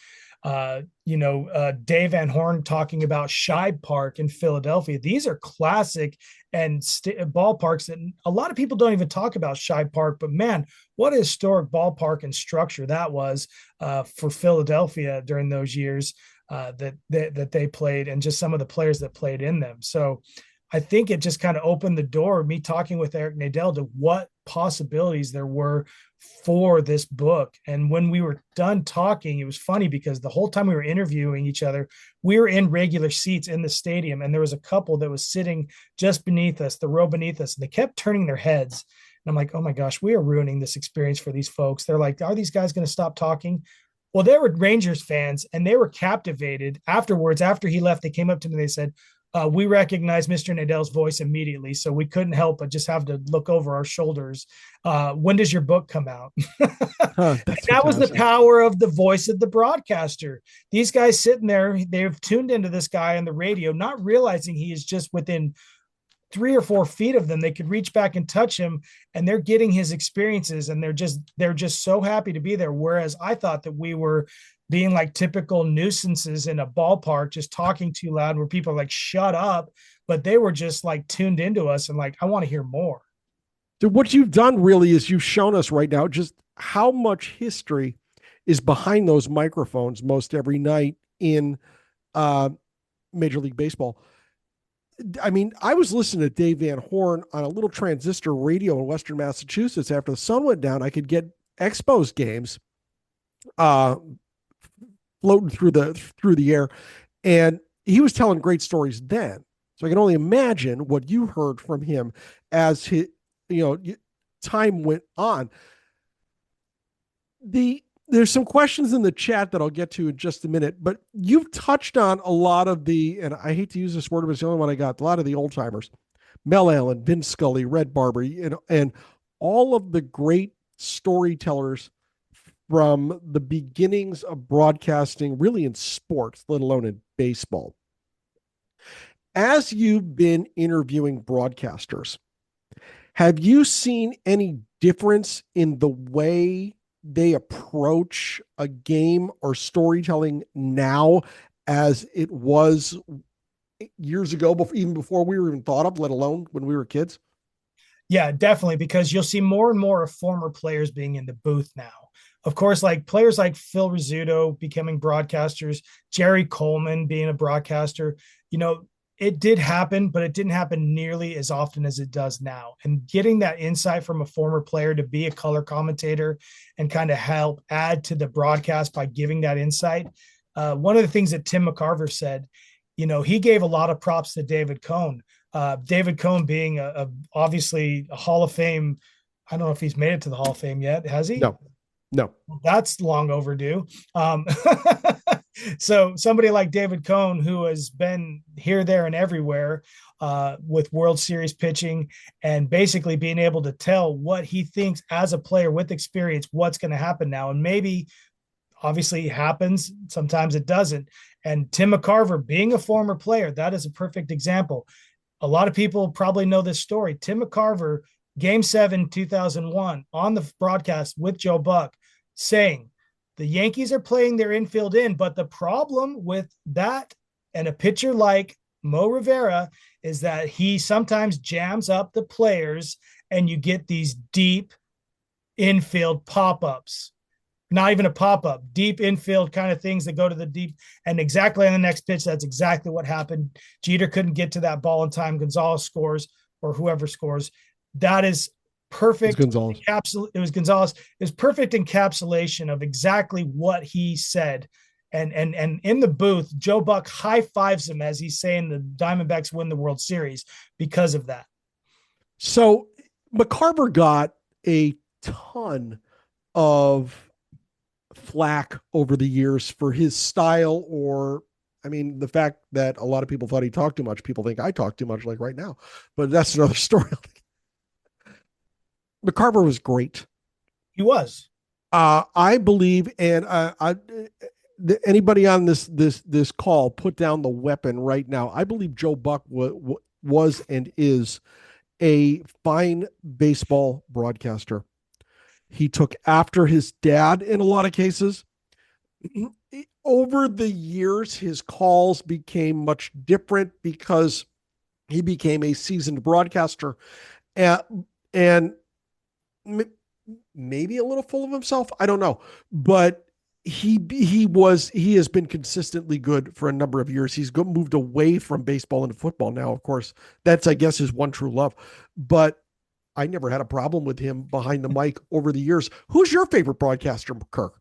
Dave Van Horn talking about Shibe Park in Philadelphia. These are classic and ballparks that a lot of people don't even talk about. Shibe Park, but man, what a historic ballpark and structure that was for Philadelphia during those years that they played, and just some of the players that played in them. So I think it just kind of opened the door, me talking with Eric Nadel, to what possibilities there were for this book. And when we were done talking, it was funny because the whole time we were interviewing each other, we were in regular seats in the stadium, and there was a couple that was sitting just beneath us, the row beneath us, and they kept turning their heads. And I'm like, oh my gosh, we are ruining this experience for these folks. They're like, are these guys going to stop talking? Well, they were Rangers fans, and they were captivated. Afterwards, after he left, they came up to me and they said, we recognized Mr. Nadel's voice immediately, so we couldn't help but just have to look over our shoulders. When does your book come out? That was the power of the voice of the broadcaster. These guys sitting there, they've tuned into this guy on the radio, not realizing he is just within 3 or 4 feet of them. They could reach back and touch him, and they're getting his experiences, and they're just so happy to be there. Whereas I thought that we were being like typical nuisances in a ballpark, just talking too loud, where people are like, shut up. But they were just like tuned into us and like, I want to hear more. So what you've done really is you've shown us right now just how much history is behind those microphones most every night in Major League Baseball. I mean, I was listening to Dave Van Horn on a little transistor radio in Western Massachusetts. After the sun went down, I could get Expos games floating through the air, and he was telling great stories then. So I can only imagine what you heard from him as time went on. There's some questions in the chat that I'll get to in just a minute, but you've touched on a lot of and I hate to use this word, but it's the only one I got, a lot of the old timers, Mel Allen, Vin Scully, Red Barber, and all of the great storytellers from the beginnings of broadcasting, really in sports, let alone in baseball. As you've been interviewing broadcasters, have you seen any difference in the way they approach a game or storytelling now as it was years ago, even before we were even thought of, let alone when we were kids? Yeah, definitely, because you'll see more and more of former players being in the booth now. Of course, like players like Phil Rizzuto becoming broadcasters, Jerry Coleman being a broadcaster, it did happen, but it didn't happen nearly as often as it does now. And getting that insight from a former player to be a color commentator and kind of help add to the broadcast by giving that insight. One of the things that Tim McCarver said, he gave a lot of props to David Cohn. David Cohn being obviously a Hall of Fame. I don't know if he's made it to the Hall of Fame yet. Has he? No. That's long overdue. So somebody like David Cohn, who has been here, there, and everywhere with World Series pitching, and basically being able to tell what he thinks as a player with experience, what's going to happen now. And maybe obviously it happens. Sometimes it doesn't. And Tim McCarver being a former player, that is a perfect example. A lot of people probably know this story. Tim McCarver, Game 7, 2001, on the broadcast with Joe Buck, saying the Yankees are playing their infield in, but the problem with that and a pitcher like Mo Rivera is that he sometimes jams up the players, and you get these deep infield pop-ups. Not even a pop-up, deep infield kind of things that go to the deep. And exactly on the next pitch, that's exactly what happened. Jeter couldn't get to that ball in time. Gonzalez scores, or whoever scores. That is perfect. It was Gonzalez. It was perfect encapsulation of exactly what he said. And in the booth, Joe Buck high fives him as he's saying the Diamondbacks win the World Series because of that. So McCarver got a ton of flack over the years for his style, or the fact that a lot of people thought he talked too much. People think I talk too much, like right now, but that's another story. McCarver was great. He was. I believe, and anybody on this call, put down the weapon right now. I believe Joe Buck was and is a fine baseball broadcaster. He took after his dad in a lot of cases. over the years, his calls became much different because he became a seasoned broadcaster, and, and maybe a little full of himself. I don't know, but he has been consistently good for a number of years. Moved away from baseball into football now. Of course, that's, I guess, his one true love. But I never had a problem with him behind the mic over the years. Who's your favorite broadcaster, Kirk?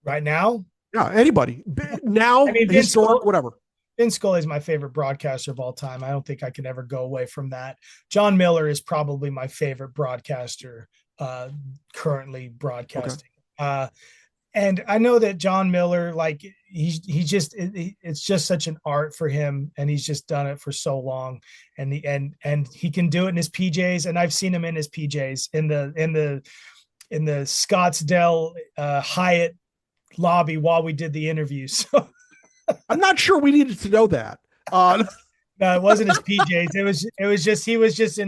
Right now? Yeah, anybody. Now, I mean, historic, whatever. Vin Scully is my favorite broadcaster of all time. I don't think I can ever go away from that. John Miller is probably my favorite broadcaster currently broadcasting. Okay. And I know that John Miller, like it's just such an art for him, and he's just done it for so long. And he can do it in his PJs, and I've seen him in his PJs in the Scottsdale Hyatt lobby while we did the interview. So I'm not sure we needed to know that. No, it wasn't his PJs. It was just he was just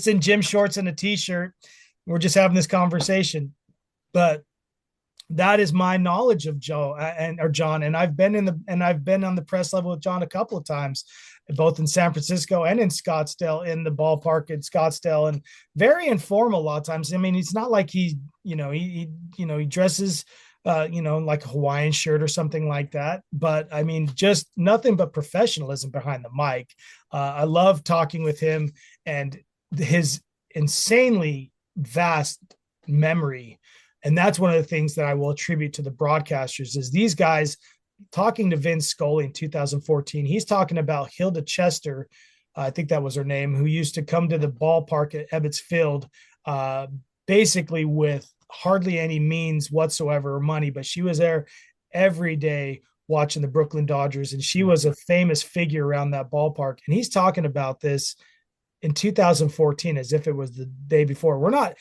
in gym shorts and a t-shirt. We're just having this conversation, but that is my knowledge of John. And I've been on the press level with John a couple of times, both in San Francisco and in Scottsdale, in the ballpark in Scottsdale, and very informal a lot of times. I mean, it's not like he dresses like a Hawaiian shirt or something like that. But I mean, just nothing but professionalism behind the mic. I love talking with him, and his insanely vast memory. And that's one of the things that I will attribute to the broadcasters is these guys talking to Vin Scully in 2014. He's talking about Hilda Chester. I think that was her name, who used to come to the ballpark at Ebbets Field, basically with hardly any means whatsoever or money, but she was there every day watching the Brooklyn Dodgers. And she was a famous figure around that ballpark. And he's talking about this in 2014 as if it was the day before. We're not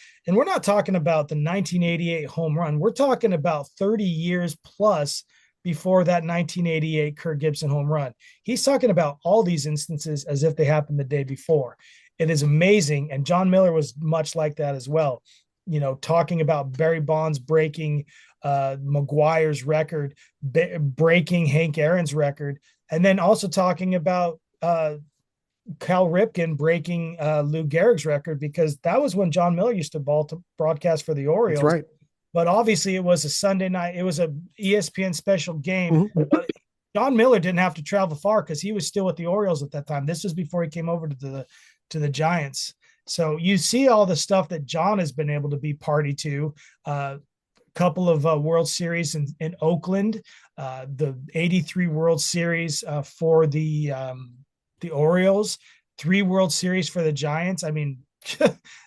talking about the 1988 home run. We're talking about 30 years plus before that 1988 Kirk Gibson home run. He's talking about all these instances as if they happened the day before. It is amazing. And John Miller was much like that as well. Talking about Barry Bonds breaking McGuire's record, breaking Hank Aaron's record, and then also talking about Cal Ripken breaking Lou Gehrig's record, because that was when John Miller used to broadcast for the Orioles. That's right. But obviously it was a Sunday night. It was a ESPN special game. Mm-hmm. John Miller didn't have to travel far because he was still with the Orioles at that time. This was before he came over to the Giants. So you see all the stuff that John has been able to be party to. Couple of World Series in Oakland, the 83 World Series for the Orioles, 3 World Series for the Giants. I mean,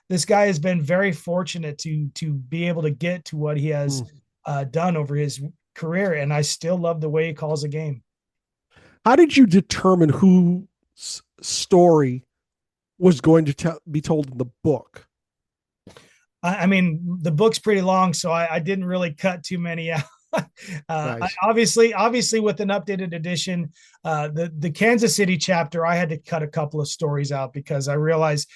this guy has been very fortunate to be able to get to what he has done over his career. And I still love the way he calls a game. How did you determine whose story was going to be told in the book? I mean, the book's pretty long, so I didn't really cut too many out. Nice. Obviously with an updated edition, the Kansas City chapter, I had to cut a couple of stories out because I realized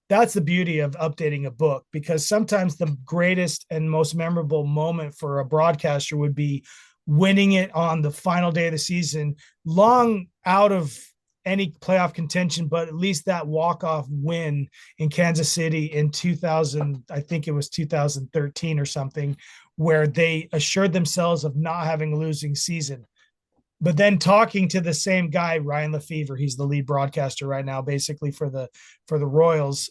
that's the beauty of updating a book, because sometimes the greatest and most memorable moment for a broadcaster would be winning it on the final day of the season, long out of any playoff contention, but at least that walk-off win in Kansas City in 2000, I think it was 2013 or something, where they assured themselves of not having a losing season. But then talking to the same guy, Ryan Lefevre, he's the lead broadcaster right now, basically for the Royals,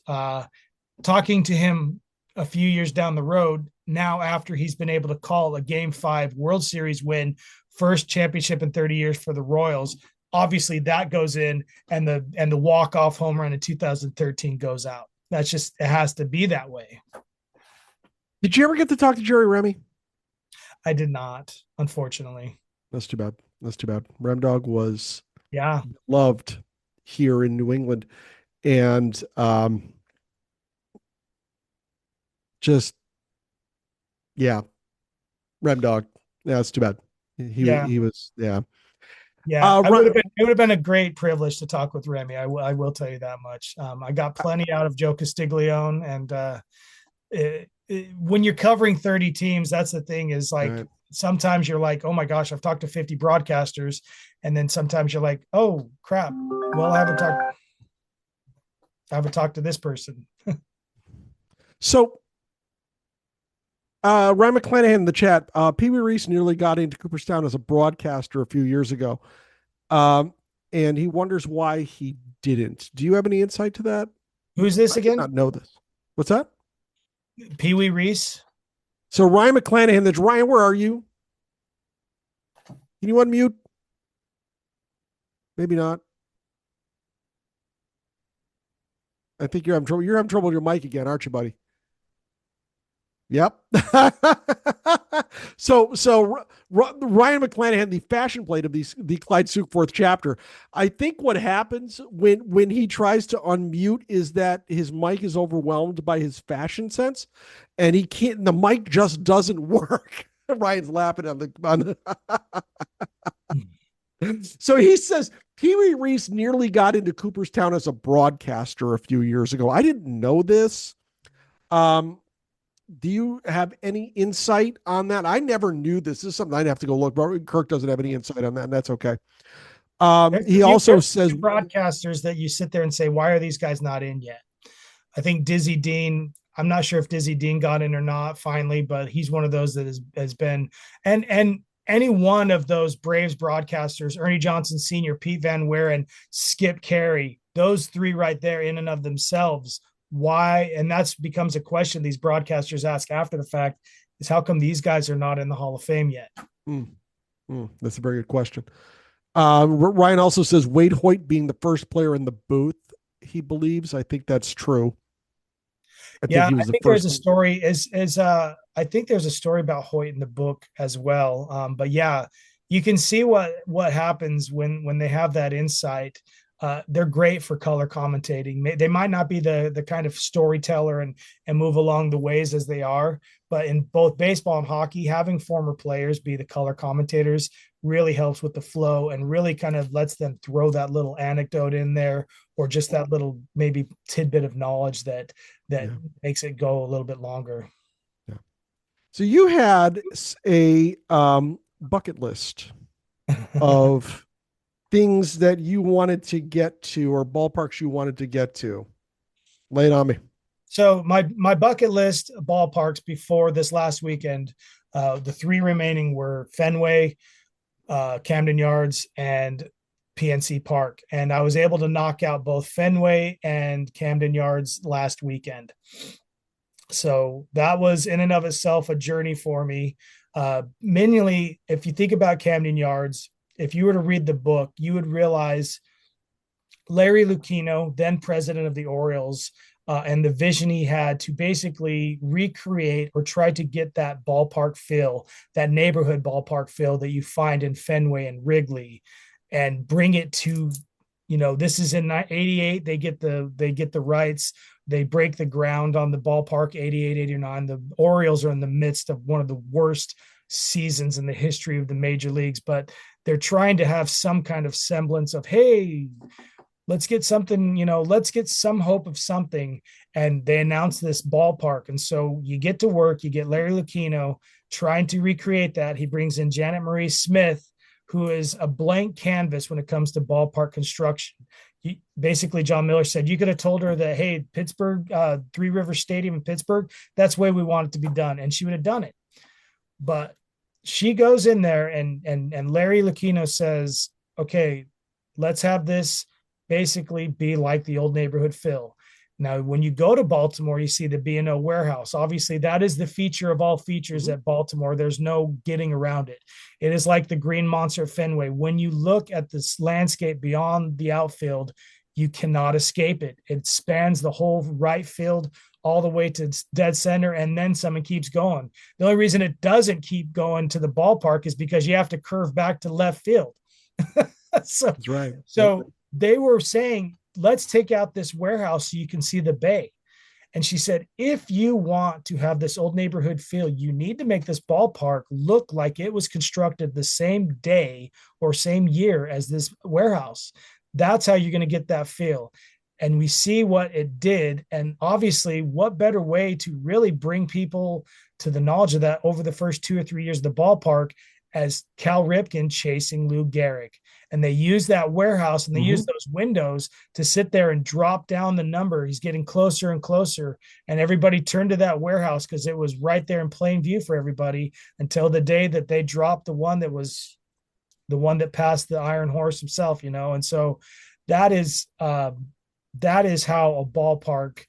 talking to him a few years down the road, now after he's been able to call a Game 5 World Series win, first championship in 30 years for the Royals. Obviously that goes in, and the walk-off home run in 2013 goes out. That's just, it has to be that way. Did you ever get to talk to Jerry Remy? I did not, unfortunately. That's too bad. Remdog was loved here in New England, and Remdog. Yeah, it's too bad. He was. Yeah, it would have been a great privilege to talk with Remy. I will tell you that much. I got plenty out of Joe Castiglione, and when you're covering 30 teams, that's the thing, is like, right, sometimes you're like, oh my gosh, I've talked to 50 broadcasters. And then sometimes you're like, oh crap. Well, I haven't talked to this person. So Ryan McClanahan in the chat, Pee Wee Reese nearly got into Cooperstown as a broadcaster a few years ago. And he wonders why he didn't. Do you have any insight to that? Who's this again? I did not know this. What's that? Pee Wee Reese. So Ryan McClanahan, that's Ryan, where are you? Can you unmute? Maybe not. I think you're having trouble. You're having trouble with your mic again, aren't you, buddy? Yep. So Ryan McClanahan, the fashion plate of the Clyde Sukeforth chapter. I think what happens when he tries to unmute is that his mic is overwhelmed by his fashion sense, and he can't. The mic just doesn't work. Ryan's laughing on the. So he says Pee Wee Reese nearly got into Cooperstown as a broadcaster a few years ago. I didn't know this. Do you have any insight on that? I never knew this. This is something I'd have to go look. Kirk doesn't have any insight on that, and that's okay. He also says broadcasters that you sit there and say, why are these guys not in yet? I think Dizzy Dean, I'm not sure if Dizzy Dean got in or not finally, but he's one of those that has been, and any one of those Braves broadcasters, Ernie Johnson Sr., Pete Van Wieren, Skip Carey, those three right there in and of themselves, why? And that becomes a question these broadcasters ask after the fact, is how come these guys are not in the Hall of Fame yet? That's a very good question. Ryan also says Wade Hoyt being the first player in the booth, he believes. I think that's true. I think there's a story I think there's a story about Hoyt in the book as well. But yeah, you can see what happens when they have that insight. They're great for color commentating. They might not be the kind of storyteller and move along the ways as they are, but in both baseball and hockey, having former players be the color commentators really helps with the flow and really kind of lets them throw that little anecdote in there, or just that little maybe tidbit of knowledge that makes it go a little bit longer. Yeah. So you had a bucket list of things that you wanted to get to, or ballparks you wanted to get to. Lay it on me. So my bucket list ballparks before this last weekend, the three remaining were Fenway, Camden Yards, and PNC Park. And I was able to knock out both Fenway and Camden Yards last weekend. So that was in and of itself a journey for me. Mainly, if you think about Camden Yards, if you were to read the book, you would realize Larry Lucchino, then president of the Orioles, and the vision he had to basically recreate or try to get that ballpark feel, that neighborhood ballpark feel that you find in Fenway and Wrigley, and bring it to, this is in 88. They get the rights. They break the ground on the ballpark, 88, 89. The Orioles are in the midst of one of the worst seasons in the history of the major leagues, but they're trying to have some kind of semblance of, hey, let's get something, let's get some hope of something. And they announced this ballpark. And so you get to work, you get Larry Lucchino trying to recreate that. He brings in Janet Marie Smith, who is a blank canvas when it comes to ballpark construction. Basically, John Miller said, you could have told her that, hey, Pittsburgh, Three River Stadium in Pittsburgh, that's the way we want it to be done. And she would have done it. But she goes in there and Larry Lucchino says, okay, let's have this basically be like the old neighborhood feel. Now, when you go to Baltimore, you see the B&O warehouse. Obviously, that is the feature of all features at Baltimore. There's no getting around it. It is like the Green Monster at Fenway. When you look at this landscape beyond the outfield, you cannot escape it. It spans the whole right field all the way to dead center, and then some, and keeps going. The only reason it doesn't keep going to the ballpark is because you have to curve back to left field. That's right. So they were saying, let's take out this warehouse so you can see the bay. And she said, if you want to have this old neighborhood feel, you need to make this ballpark look like it was constructed the same day or same year as this warehouse. That's how you're going to get that feel. And we see what it did. And obviously, what better way to really bring people to the knowledge of that over the first 2 or 3 years of the ballpark as Cal Ripken chasing Lou Gehrig. And they use that warehouse and they use those windows to sit there and drop down the number. He's getting closer and closer. And everybody turned to that warehouse because it was right there in plain view for everybody until the day that they dropped the one that was the one that passed the Iron Horse himself, you know? And so that is how a ballpark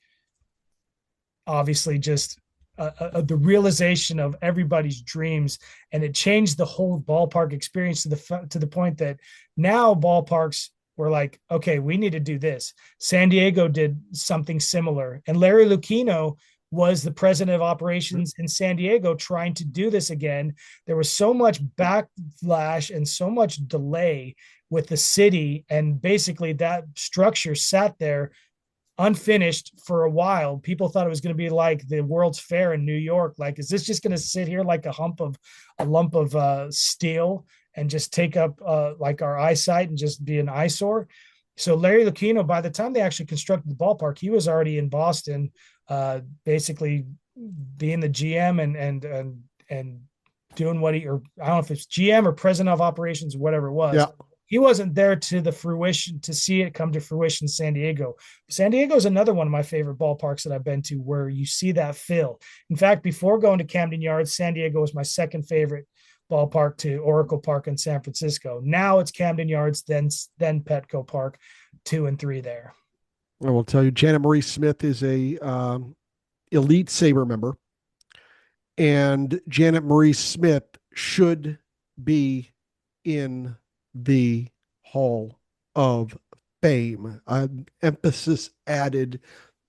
obviously just the realization of everybody's dreams, and it changed the whole ballpark experience to the point that now ballparks were like, okay, we need to do this. San Diego did something similar, and Larry Lucchino was the president of operations in San Diego trying to do this again. There was so much backlash and so much delay with the city, and basically that structure sat there unfinished for a while. People thought it was going to be like the World's Fair in New York. Like, is this just going to sit here like a lump of steel and just take up like our eyesight and just be an eyesore? So Larry Lucchino, by the time they actually constructed the ballpark, he was already in Boston, basically being the GM and doing what I don't know if it's GM or president of operations or whatever it was. Yeah. He wasn't there to see it come to fruition in San Diego. San Diego is another one of my favorite ballparks that I've been to where you see that feel. In fact, before going to Camden Yards, San Diego was my second favorite ballpark to Oracle Park in San Francisco. Now it's Camden Yards, then Petco Park, 2 and 3 there. I will tell you, Janet Marie Smith is a elite Sabre member, and Janet Marie Smith should be in the Hall of Fame. Emphasis added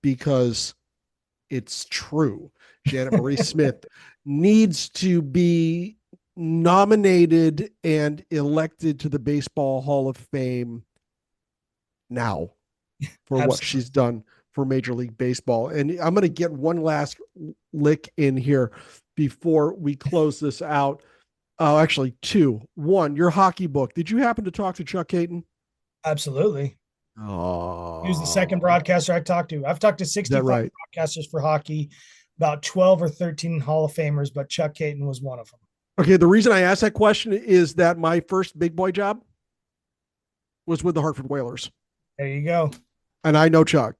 because it's true. Janet Marie Smith needs to be nominated and elected to the Baseball Hall of Fame now for what she's done for Major League Baseball. And I'm going to get one last lick in here before we close this out. Oh, actually, 2. 1, your hockey book. Did you happen to talk to Chuck Caton? Absolutely. Oh, He was the second broadcaster I talked to. I've talked to 65 broadcasters for hockey, about 12 or 13 Hall of Famers, but Chuck Caton was one of them. Okay, the reason I asked that question is that my first big boy job was with the Hartford Whalers. There you go. And I know Chuck.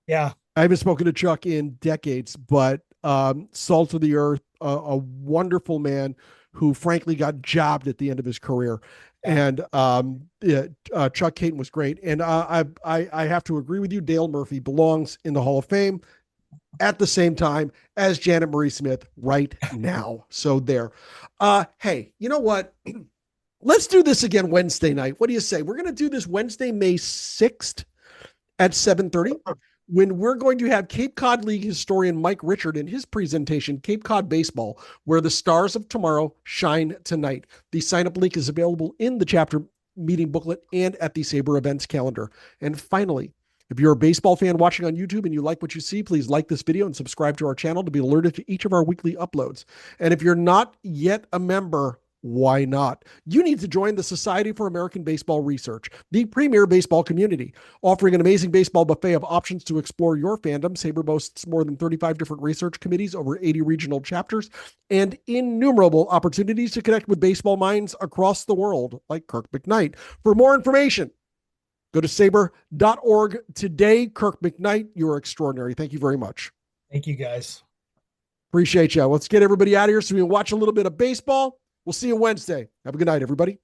Yeah. I haven't spoken to Chuck in decades, but salt of the earth, a wonderful man who frankly got jobbed at the end of his career. And Chuck Caton was great. And I have to agree with you. Dale Murphy belongs in the Hall of Fame at the same time as Janet Marie Smith right now. So there. Hey, you know what? Let's do this again Wednesday night. What do you say? We're going to do this Wednesday, May 6th at 7:30. When we're going to have Cape Cod League historian Mike Richard in his presentation, Cape Cod Baseball, where the stars of tomorrow shine tonight. The sign-up link is available in the chapter meeting booklet and at the Sabre events calendar. And finally, if you're a baseball fan watching on YouTube and you like what you see, please like this video and subscribe to our channel to be alerted to each of our weekly uploads. And if you're not yet a member, why not? You need to join the Society for American Baseball Research, the premier baseball community. Offering an amazing baseball buffet of options to explore your fandom, Sabre boasts more than 35 different research committees, over 80 regional chapters, and innumerable opportunities to connect with baseball minds across the world, like Kirk McKnight. For more information, go to sabre.org today. Kirk McKnight, you are extraordinary. Thank you very much. Thank you, guys. Appreciate you. Let's get everybody out of here so we can watch a little bit of baseball. We'll see you Wednesday. Have a good night, everybody.